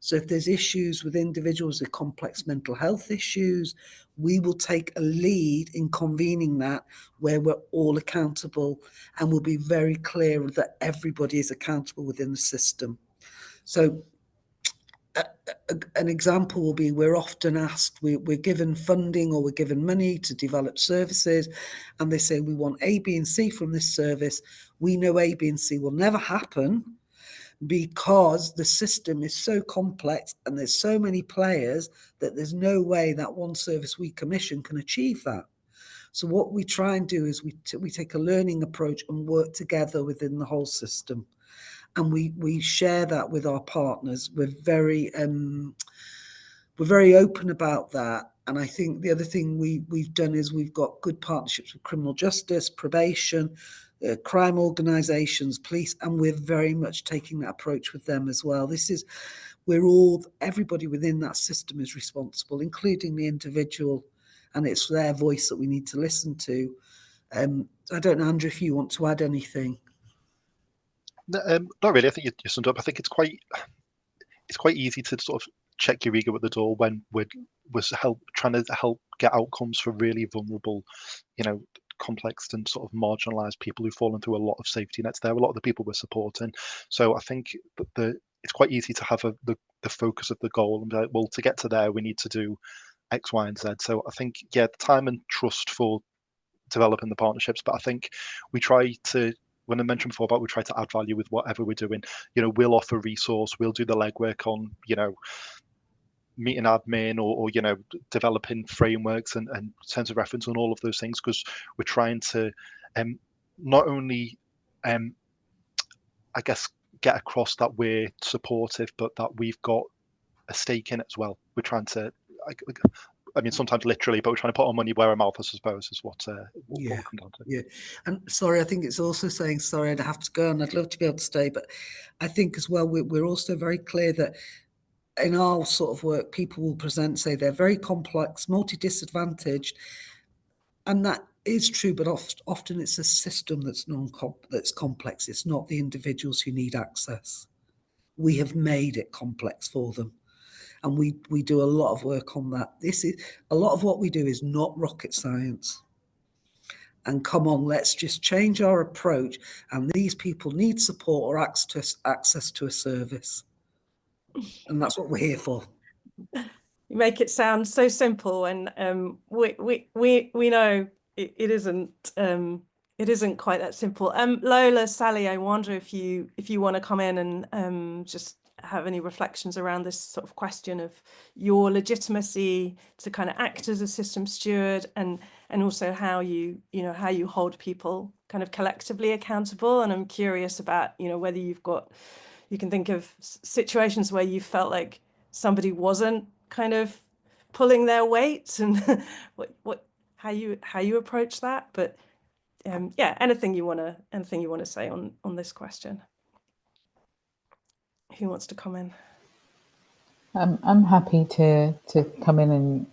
So if there's issues with individuals with complex mental health issues, we will take a lead in convening that, where we're all accountable, and we'll be very clear that everybody is accountable within the system. So an example will be, we're often asked, we're given funding or we're given money to develop services, and they say we want A, B and C from this service. We know A, B and C will never happen because the system is so complex and there's so many players that there's no way that one service we commission can achieve that. So what we try and do is we take a learning approach and work together within the whole system. And we share that with our partners. We're very open about that. And I think the other thing we've done is we've got good partnerships with criminal justice, probation, crime organisations, police, and we're very much taking that approach with them as well. Everybody within that system is responsible, including the individual, and it's their voice that we need to listen to. I don't know, Andrew, if you want to add anything. Not really. I think you summed up. I think it's quite easy to sort of check your ego at the door when we're trying to help get outcomes for really vulnerable, complex and sort of marginalized people who've fallen through a lot of safety nets. There are a lot of the people we're supporting. So I think that it's quite easy to have the focus of the goal and be like, well, to get to there, we need to do X, Y, and Z. So I think, yeah, time and trust for developing the partnerships. But I think we try to, when I mentioned before about we try to add value with whatever we're doing, we'll offer resource, we'll do the legwork on, meeting admin or developing frameworks and terms of reference and all of those things, because we're trying to not only I guess get across that we're supportive, but that we've got a stake in it as well. We're trying to, I mean, sometimes literally, but we're trying to put our money where our mouth is, I suppose, is what we come down to. Yeah. And sorry, I think it's also saying, sorry, I'd have to go and I'd love to be able to stay, but I think as well, we're also very clear that in our sort of work, people will present, say they're very complex, multi-disadvantaged, and that is true, but often it's a system that's complex. It's not the individuals who need access. We have made it complex for them, and we do a lot of work on that. A lot of what we do is not rocket science. And come on, let's just change our approach, and these people need support or access to a service. And that's what we're here for. You make it sound so simple, and we know it isn't quite that simple. Lola, Sally, I wonder if you want to come in and just have any reflections around this sort of question of your legitimacy to kind of act as a system steward, and also how you hold people kind of collectively accountable. And I'm curious about whether you can think of situations where you felt like somebody wasn't kind of pulling their weight, and how you approach that. But yeah, anything you want to say on this question? Who wants to come in? I'm happy to come in and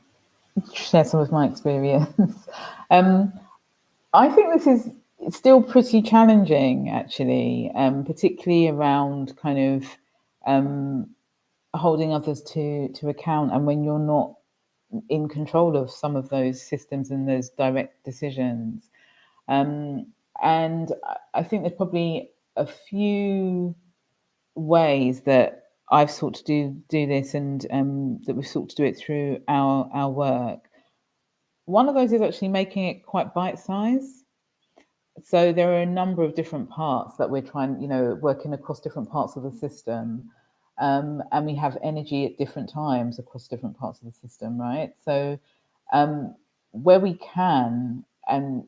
share some of my experience. I think this is still pretty challenging, actually, particularly around kind of holding others to account, and when you're not in control of some of those systems and those direct decisions. And I think there's probably a few ways that I've sought to do this, and that we've sought to do it through our work. One of those is actually making it quite bite-sized. So there are a number of different parts that we're trying, working across different parts of the system. And we have energy at different times across different parts of the system, right? So where we can, and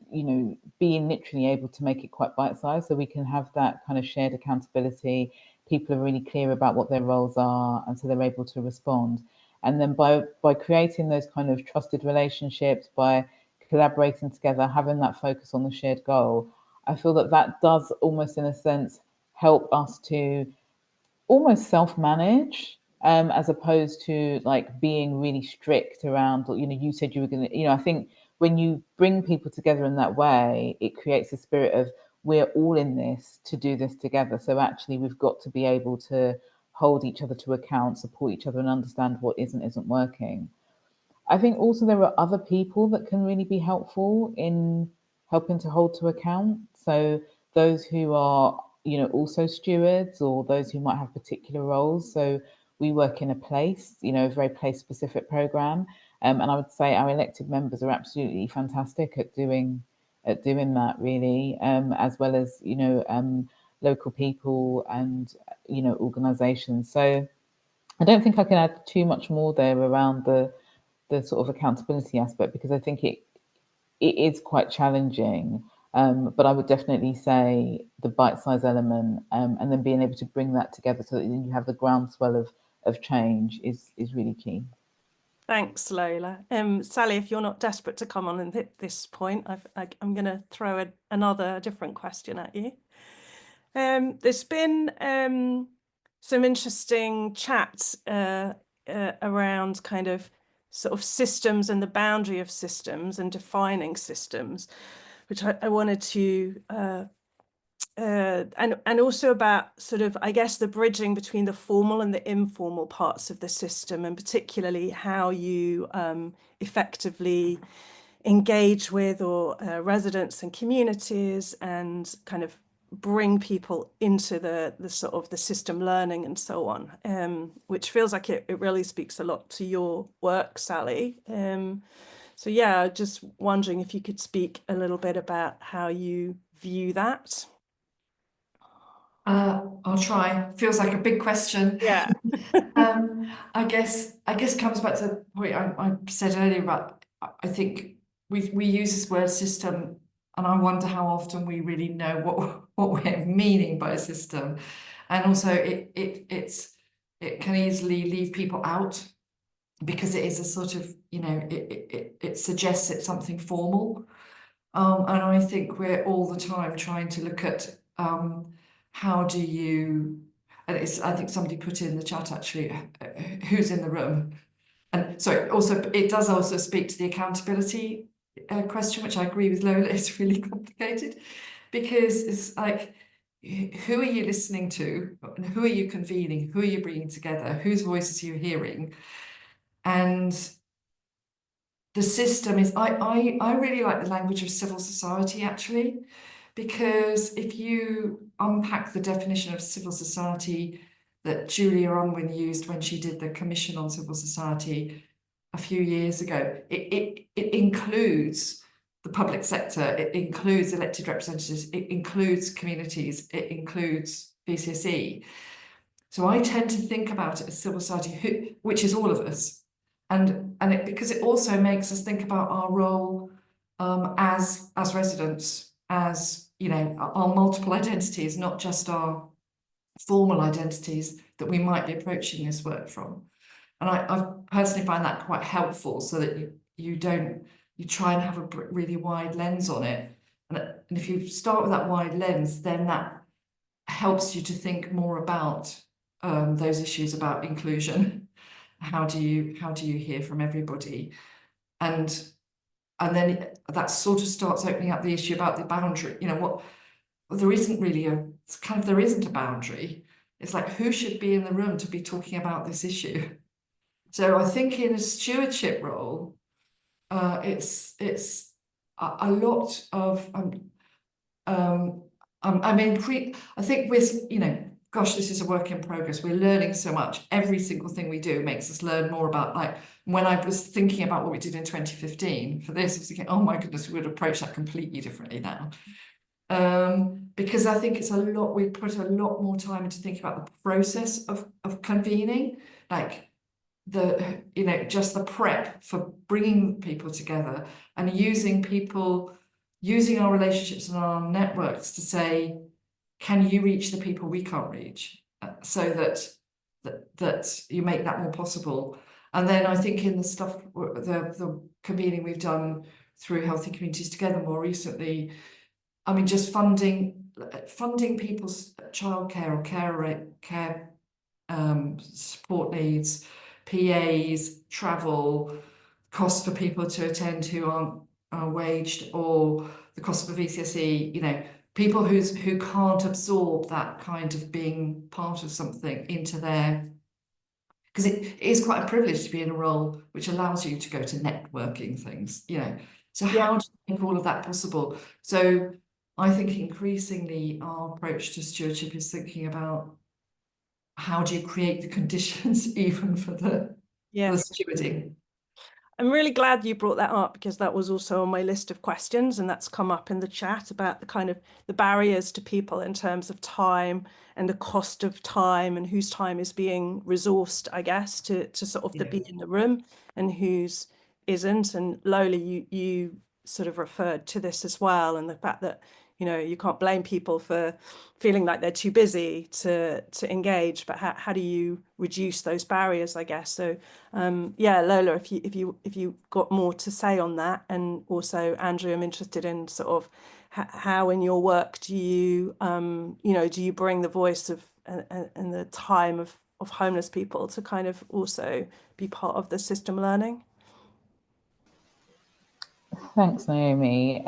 being literally able to make it quite bite-sized, so we can have that kind of shared accountability. People are really clear about what their roles are, and so they're able to respond. And then by creating those kind of trusted relationships, by collaborating together, having that focus on the shared goal, I feel that does almost, in a sense, help us to almost self-manage, as opposed to like being really strict around, you said you were going to, I think when you bring people together in that way, it creates a spirit of we're all in this to do this together. So actually we've got to be able to hold each other to account, support each other, and understand what isn't working. I think also there are other people that can really be helpful in helping to hold to account. So those who are, also stewards, or those who might have particular roles. So we work in a place, a very place-specific program, and I would say our elected members are absolutely fantastic at doing that, really, as well as local people and organisations. So I don't think I can add too much more there around the sort of accountability aspect, because I think it is quite challenging. But I would definitely say the bite-size element, and then being able to bring that together so that you have the groundswell of change is really key. Thanks, Lola. Sally, if you're not desperate to come on at this point, I'm going to throw another different question at you. There's been some interesting chats around kind of sort of systems and the boundary of systems and defining systems, which I wanted to and also about sort of, I guess, the bridging between the formal and the informal parts of the system, and particularly how you effectively engage with residents and communities, and kind of bring people into the sort of the system learning and so on, which feels like it really speaks a lot to your work, Sally. So yeah, just wondering if you could speak a little bit about how you view that. I'll try. Feels like a big question. Yeah. I guess comes back to the point I said earlier about, I think we use this word system, and I wonder how often we really know what we're meaning by a system, and also it can easily leave people out, because it is a sort of, it suggests it's something formal, and I think we're all the time trying to look at how do you, and I think somebody put in the chat actually, who's in the room, and so it does also speak to the accountability question, which I agree with Lola is really complicated, because it's like, who are you listening to, who are you convening, who are you bringing together, whose voices are you hearing? And the system is, I really like the language of civil society, actually, because if you unpack the definition of civil society that Julia Unwin used when she did the Commission on Civil Society a few years ago, it includes the public sector, it includes elected representatives, it includes communities, it includes VCSE. So I tend to think about it as civil society, which is all of us, and because it also makes us think about our role as residents, as our multiple identities, not just our formal identities that we might be approaching this work from. And I personally find that quite helpful, so that you try and have a really wide lens on it, and if you start with that wide lens, then that helps you to think more about those issues about inclusion. How do you hear from everybody, and then that sort of starts opening up the issue about the boundary. There isn't really there isn't a boundary. It's like, who should be in the room to be talking about this issue? So I think in a stewardship role, it's a lot of I think with gosh, this is a work in progress. We're learning so much. Every single thing we do makes us learn more about, like, when I was thinking about what we did in 2015 for this, I was thinking, oh my goodness, we would approach that completely differently now. Because I think it's we put a lot more time into thinking about the process of convening, like just the prep for bringing people together, and using our relationships and our networks to say, can you reach the people we can't reach, so that you make that more possible. And then I think in the convening we've done through Healthy Communities Together more recently, I mean, just funding people's childcare or care support needs, PAs, travel, costs for people to attend who aren't waged, or the cost of a VCSE, people who can't absorb that kind of being part of something into their, because it is quite a privilege to be in a role which allows you to go to networking things, you know. So how do you make all of that possible? So I think increasingly our approach to stewardship is thinking about how do you create the conditions even for the stewarding. I'm really glad you brought that up, because that was also on my list of questions, and that's come up in the chat about the kind of the barriers to people in terms of time and the cost of time, and whose time is being resourced, I guess, to sort of to be in the room and whose isn't. And Lola, you sort of referred to this as well, and the fact that, you know, you can't blame people for feeling like they're too busy to engage, but how do you reduce those barriers, I guess? So yeah, Lola, if you got more to say on that, and also Andrew, I'm interested in sort of how in your work do you you know, do you bring the voice of and the time of homeless people to kind of also be part of the system learning? Thanks, Naomi.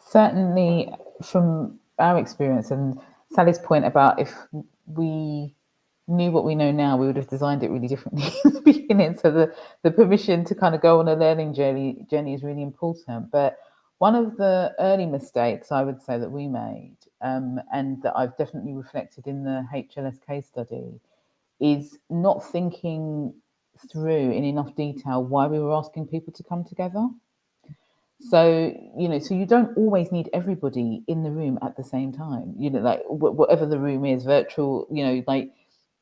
Certainly from our experience and Sally's point about if we knew what we know now, we would have designed it really differently at the beginning. So the permission to kind of go on a learning journey is really important. But one of the early mistakes I would say that we made, and that I've definitely reflected in the HLS case study, is not thinking through in enough detail why we were asking people to come together. So, you know, so you don't always need everybody in the room at the same time, you know, like whatever the room is, virtual, you know, like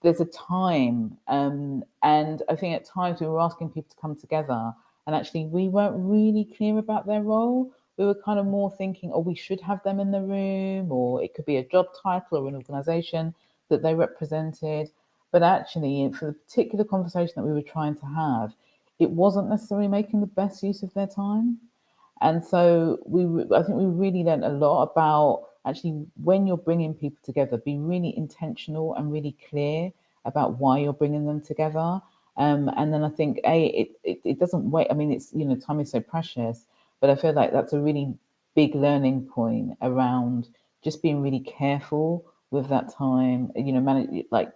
there's a time. And I think at times we were asking people to come together and actually we weren't really clear about their role. We were kind of more thinking, oh, we should have them in the room, or it could be a job title or an organization that they represented. But actually, for the particular conversation that we were trying to have, it wasn't necessarily making the best use of their time. And so I think we really learned a lot about actually when you're bringing people together, be really intentional and really clear about why you're bringing them together. And then I think it doesn't wait. I mean, it's, you know, time is so precious, but I feel like that's a really big learning point around just being really careful with that time. You know, manage like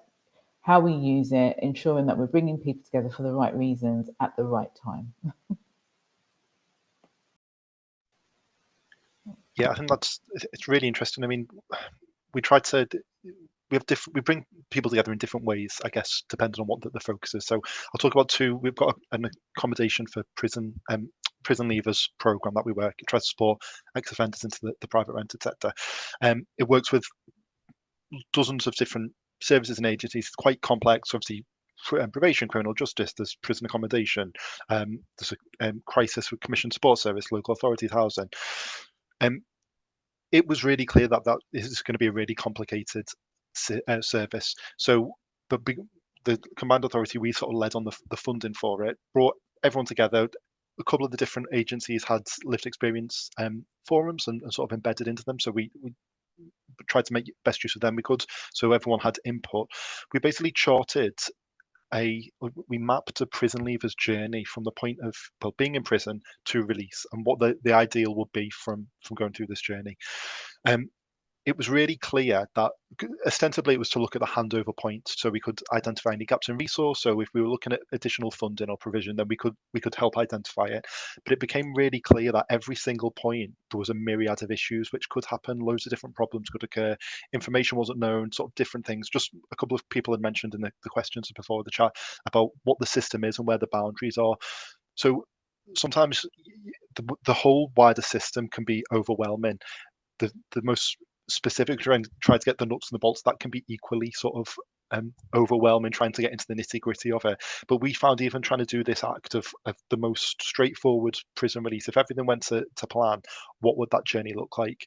how we use it, ensuring that we're bringing people together for the right reasons at the right time. Yeah, I think it's really interesting. I mean, we bring people together in different ways, I guess, depending on what the focus is. So I'll talk about two. We've got an accommodation for prison leavers program that we work. It tries to support ex-offenders into the private rented sector. It works with dozens of different services and agencies. It's quite complex, obviously. Probation, criminal justice, there's prison accommodation, there's a crisis with commission support service, local authorities, housing. It was really clear that this is going to be a really complicated service. So the combined authority, we sort of led on the funding for it, brought everyone together. A couple of the different agencies had lived experience forums and sort of embedded into them. So we tried to make best use of them we could. So everyone had input. We basically charted we mapped a prison leaver's journey from the point of being in prison to release, and what the ideal would be from going through this journey. It was really clear that ostensibly it was to look at the handover point, so we could identify any gaps in resource. So if we were looking at additional funding or provision, then we could help identify it. But it became really clear that every single point there was a myriad of issues which could happen. Loads of different problems could occur. Information wasn't known, sort of different things. Just a couple of people had mentioned in the questions before the chat about what the system is and where the boundaries are. So sometimes the whole wider system can be overwhelming. The most specific, try to get the nuts and the bolts, that can be equally sort of overwhelming, trying to get into the nitty-gritty of it. But we found even trying to do this act of the most straightforward prison release, if everything went to plan, what would that journey look like?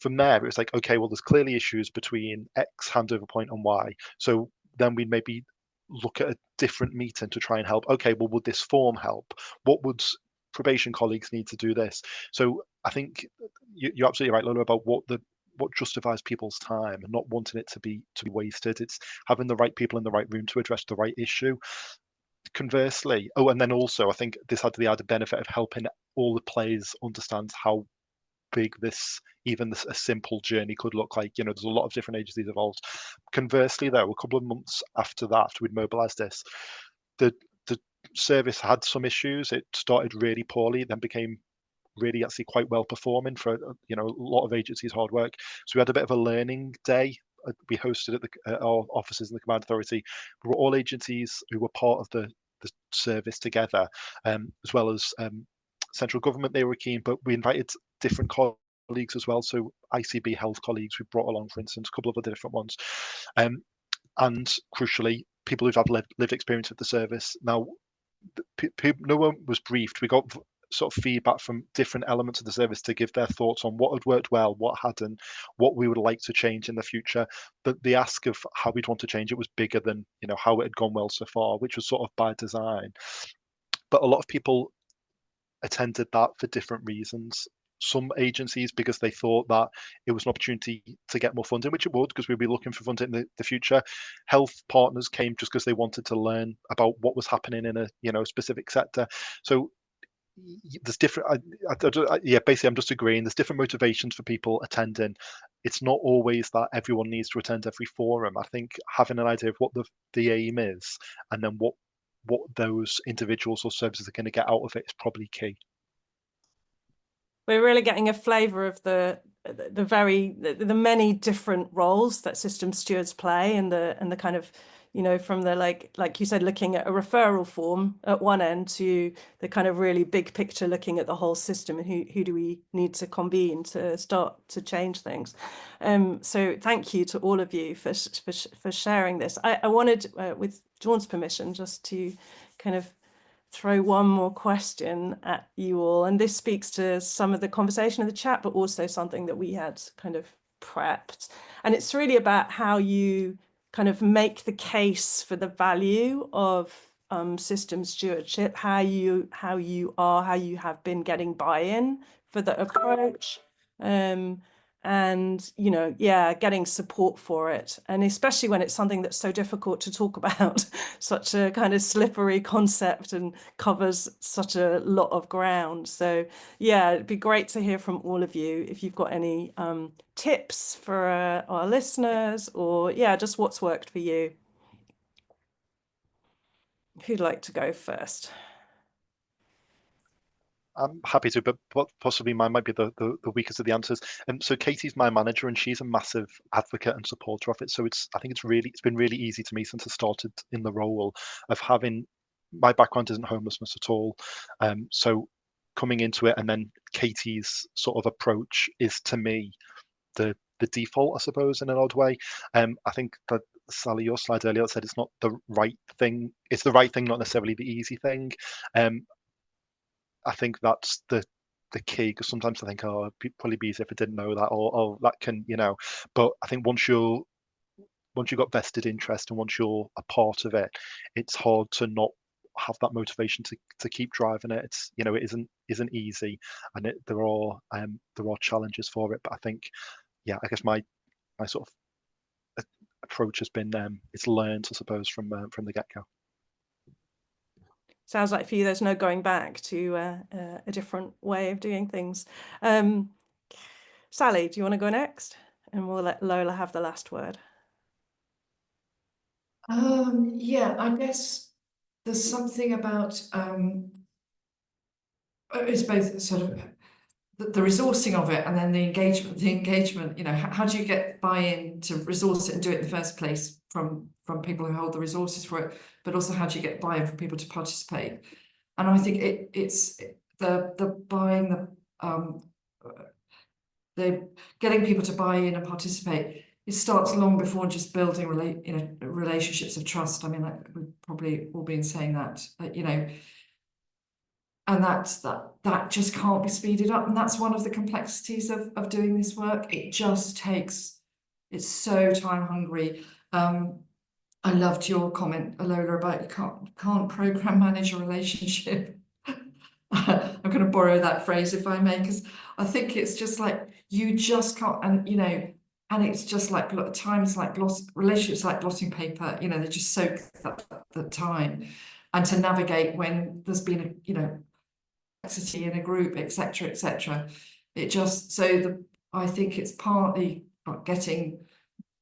From there, it was like, okay, well, there's clearly issues between X handover point and Y. So then we'd maybe look at a different meeting to try and help. Okay, well, would this form help? What would probation colleagues need to do this? So I think you're absolutely right, Lola, about what justifies people's time and not wanting it to be wasted. It's having the right people in the right room to address the right issue. Conversely, and then also I think this had the added benefit of helping all the players understand how big a simple journey could look like. There's a lot of different agencies involved. Conversely, though, a couple of months after that, we'd mobilised this. The service had some issues. It started really poorly, then became really actually quite well performing for a lot of agencies' hard work. So we had a bit of a learning day. We hosted at our offices in the Combined Authority. We were all agencies who were part of the service together, as well as central government. They were keen, but we invited different colleagues as well. So ICB health colleagues we brought along, for instance, a couple of other different ones, and crucially, people who've had lived experience of the service. Now, no one was briefed. We got sort of feedback from different elements of the service to give their thoughts on what had worked well, what hadn't, what we would like to change in the future. But the ask of how we'd want to change it was bigger than how it had gone well so far, which was sort of by design. But a lot of people attended that for different reasons. Some agencies because they thought that it was an opportunity to get more funding, which it would, because we'll be looking for funding in the future. Health partners came just because they wanted to learn about what was happening in a specific sector. So there's different. Basically, I'm just agreeing. There's different motivations for people attending. It's not always that everyone needs to attend every forum. I think having an idea of what the aim is, and then what those individuals or services are going to get out of it is probably key. We're really getting a flavour of the many different roles that system stewards play, and the kind of, from the like you said, looking at a referral form at one end to the kind of really big picture, looking at the whole system and who do we need to convene to start to change things. So thank you to all of you for sharing this. I wanted, with John's permission, just to kind of throw one more question at you all, and this speaks to some of the conversation in the chat, but also something that we had kind of prepped, and it's really about how you kind of make the case for the value of system stewardship, how you have been getting buy-in for the approach, and getting support for it, and especially when it's something that's so difficult to talk about, such a kind of slippery concept and covers such a lot of ground. So it'd be great to hear from all of you if you've got any tips for our listeners, or just what's worked for you. Who'd like to go first? I'm happy to, but possibly mine might be the weakest of the answers. And so Katie's my manager, and she's a massive advocate and supporter of it. So I think it's been really easy to me since I started in the role of having, my background isn't homelessness at all. So coming into it, and then Katie's sort of approach is, to me, the default, I suppose, in an odd way. I think that Sally, your slide earlier said it's not the right thing. It's the right thing, not necessarily the easy thing. I think that's the key, because sometimes I think, it'd probably be easier if I didn't know that, or that can, but I think once you've got vested interest and once you're a part of it, it's hard to not have that motivation to keep driving it. It's, it isn't easy, and there are challenges for it, but I think, I guess my sort of approach has been, it's learned, I suppose, from the get-go. Sounds like for you, there's no going back to a different way of doing things. Sally, do you want to go next? And we'll let Lola have the last word. I guess there's something about it's both sort of the resourcing of it, and then the engagement. How do you get buy-in to resource it and do it in the first place from people who hold the resources for it, but also how do you get buy-in from people to participate? And I think it's the buying, the getting people to buy in and participate. It starts long before just building relationships of trust. I mean, we've probably all been saying that, and that just can't be speeded up, and that's one of the complexities of doing this work. It just takes, it's so time hungry. I loved your comment, Lola, about you can't program manage a relationship. I'm going to borrow that phrase, if I may, because I think it's just like you just can't, and it's just like times like relationships like blotting paper. They just soak the time, and to navigate when there's been complexity in a group, etc., etc. It just, so I think it's partly about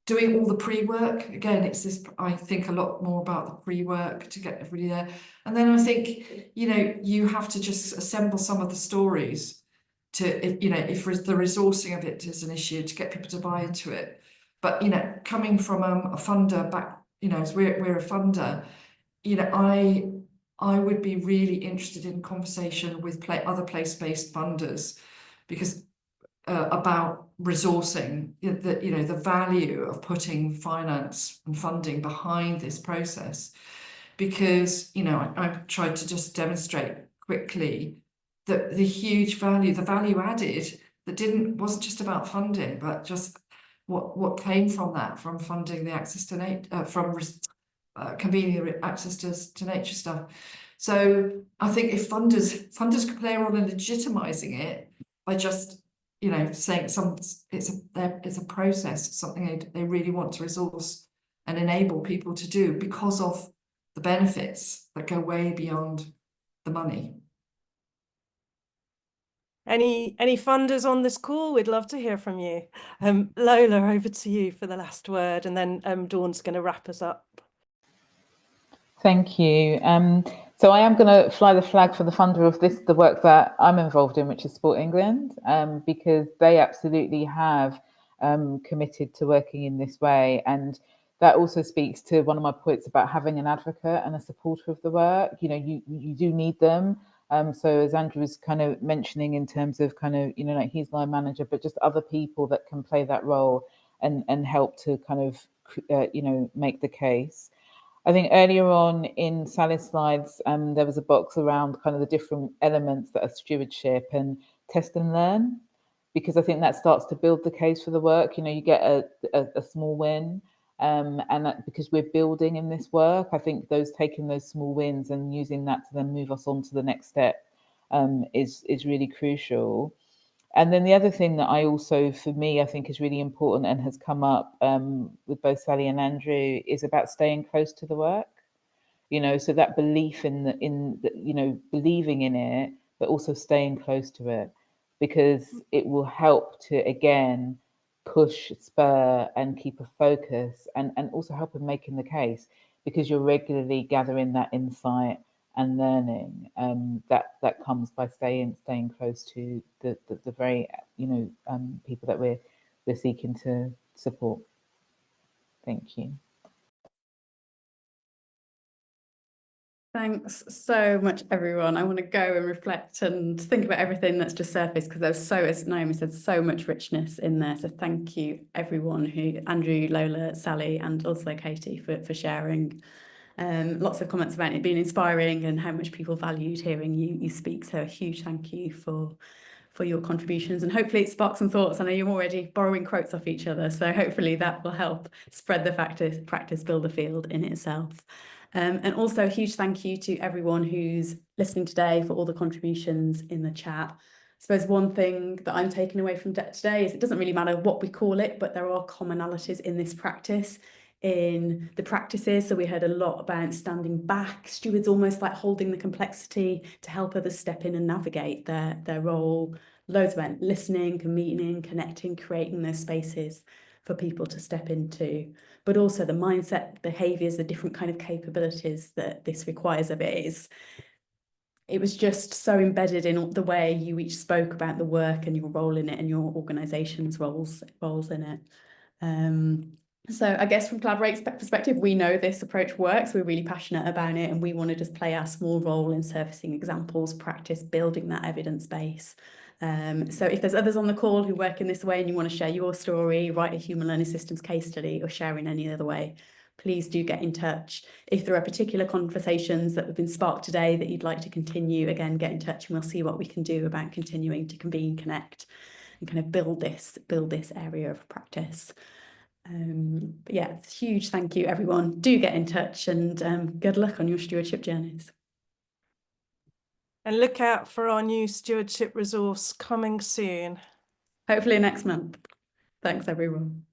doing all the pre-work. Again, it's this, I think a lot more about the pre-work to get everybody there. And then I think, you know, you have to just assemble some of the stories to, you know, if the resourcing of it is an issue, to get people to buy into it. But, you know, coming from a funder back, you know, as we're a funder, you know, I would be really interested in conversation with other place-based funders, because about resourcing, the value of putting finance and funding behind this process. Because, you know, I tried to just demonstrate quickly that the huge value, the value added, that wasn't just about funding, but just what came from that, from funding the access to nature, from convening the access to nature stuff. So I think if funders could play a role in legitimizing it by just, you know, saying it's a process, something they really want to resource and enable people to do because of the benefits that go way beyond the money. Any funders on this call? We'd love to hear from you. Lola, over to you for the last word, and then Dawn's going to wrap us up. Thank you. So I am going to fly the flag for the funder of the work that I'm involved in, which is Sport England, because they absolutely have committed to working in this way. And that also speaks to one of my points about having an advocate and a supporter of the work. You know, you do need them. So as Andrew was kind of mentioning in terms of kind of, you know, like he's line manager, but just other people that can play that role and help to kind of, you know, make the case. I think earlier on in Sally's slides, there was a box around kind of the different elements that are stewardship and test and learn, because I think that starts to build the case for the work. You know, you get a small win, and that, because we're building in this work, I think taking those small wins and using that to then move us on to the next step is really crucial. And then the other thing that for me, I think is really important and has come up with both Sally and Andrew is about staying close to the work. You know, so that belief in you know, believing in it, but also staying close to it, because it will help to, again, push, spur, and keep a focus, and also help in making the case, because you're regularly gathering that insight and learning that comes by staying close to the very, you know, people that we're seeking to support. Thank you. Thanks so much, everyone. I want to go and reflect and think about everything that's just surfaced, because there's as Naomi said, so much richness in there. So thank you, everyone, Andrew, Lola, Sally, and also Katie for sharing. Lots of comments about it being inspiring and how much people valued hearing you speak. So a huge thank you for your contributions, and hopefully it sparks some thoughts. I know you're already borrowing quotes off each other, so hopefully that will help spread the practice, build a field in itself. And also a huge thank you to everyone who's listening today for all the contributions in the chat. I suppose one thing that I'm taking away from today is it doesn't really matter what we call it, but there are commonalities in this practice, in the practices. So we heard a lot about standing back, stewards almost like holding the complexity to help others step in and navigate their role. Loads about listening, convening, connecting, creating those spaces for people to step into, but also the mindset, behaviours, the different kind of capabilities that this requires of it. It was just so embedded in the way you each spoke about the work and your role in it and your organisation's roles in it. So I guess from Collaborate's perspective, we know this approach works. We're really passionate about it, and we want to just play our small role in surfacing examples, practice, building that evidence base. So if there's others on the call who work in this way and you want to share your story, write a Human-Learning.Systems case study, or share in any other way, please do get in touch. If there are particular conversations that have been sparked today that you'd like to continue, again, get in touch and we'll see what we can do about continuing to convene, connect, and kind of build this area of practice. But yeah, huge thank you, everyone. Do get in touch, and good luck on your stewardship journeys. And look out for our new stewardship resource coming soon. Hopefully next month. Thanks, everyone.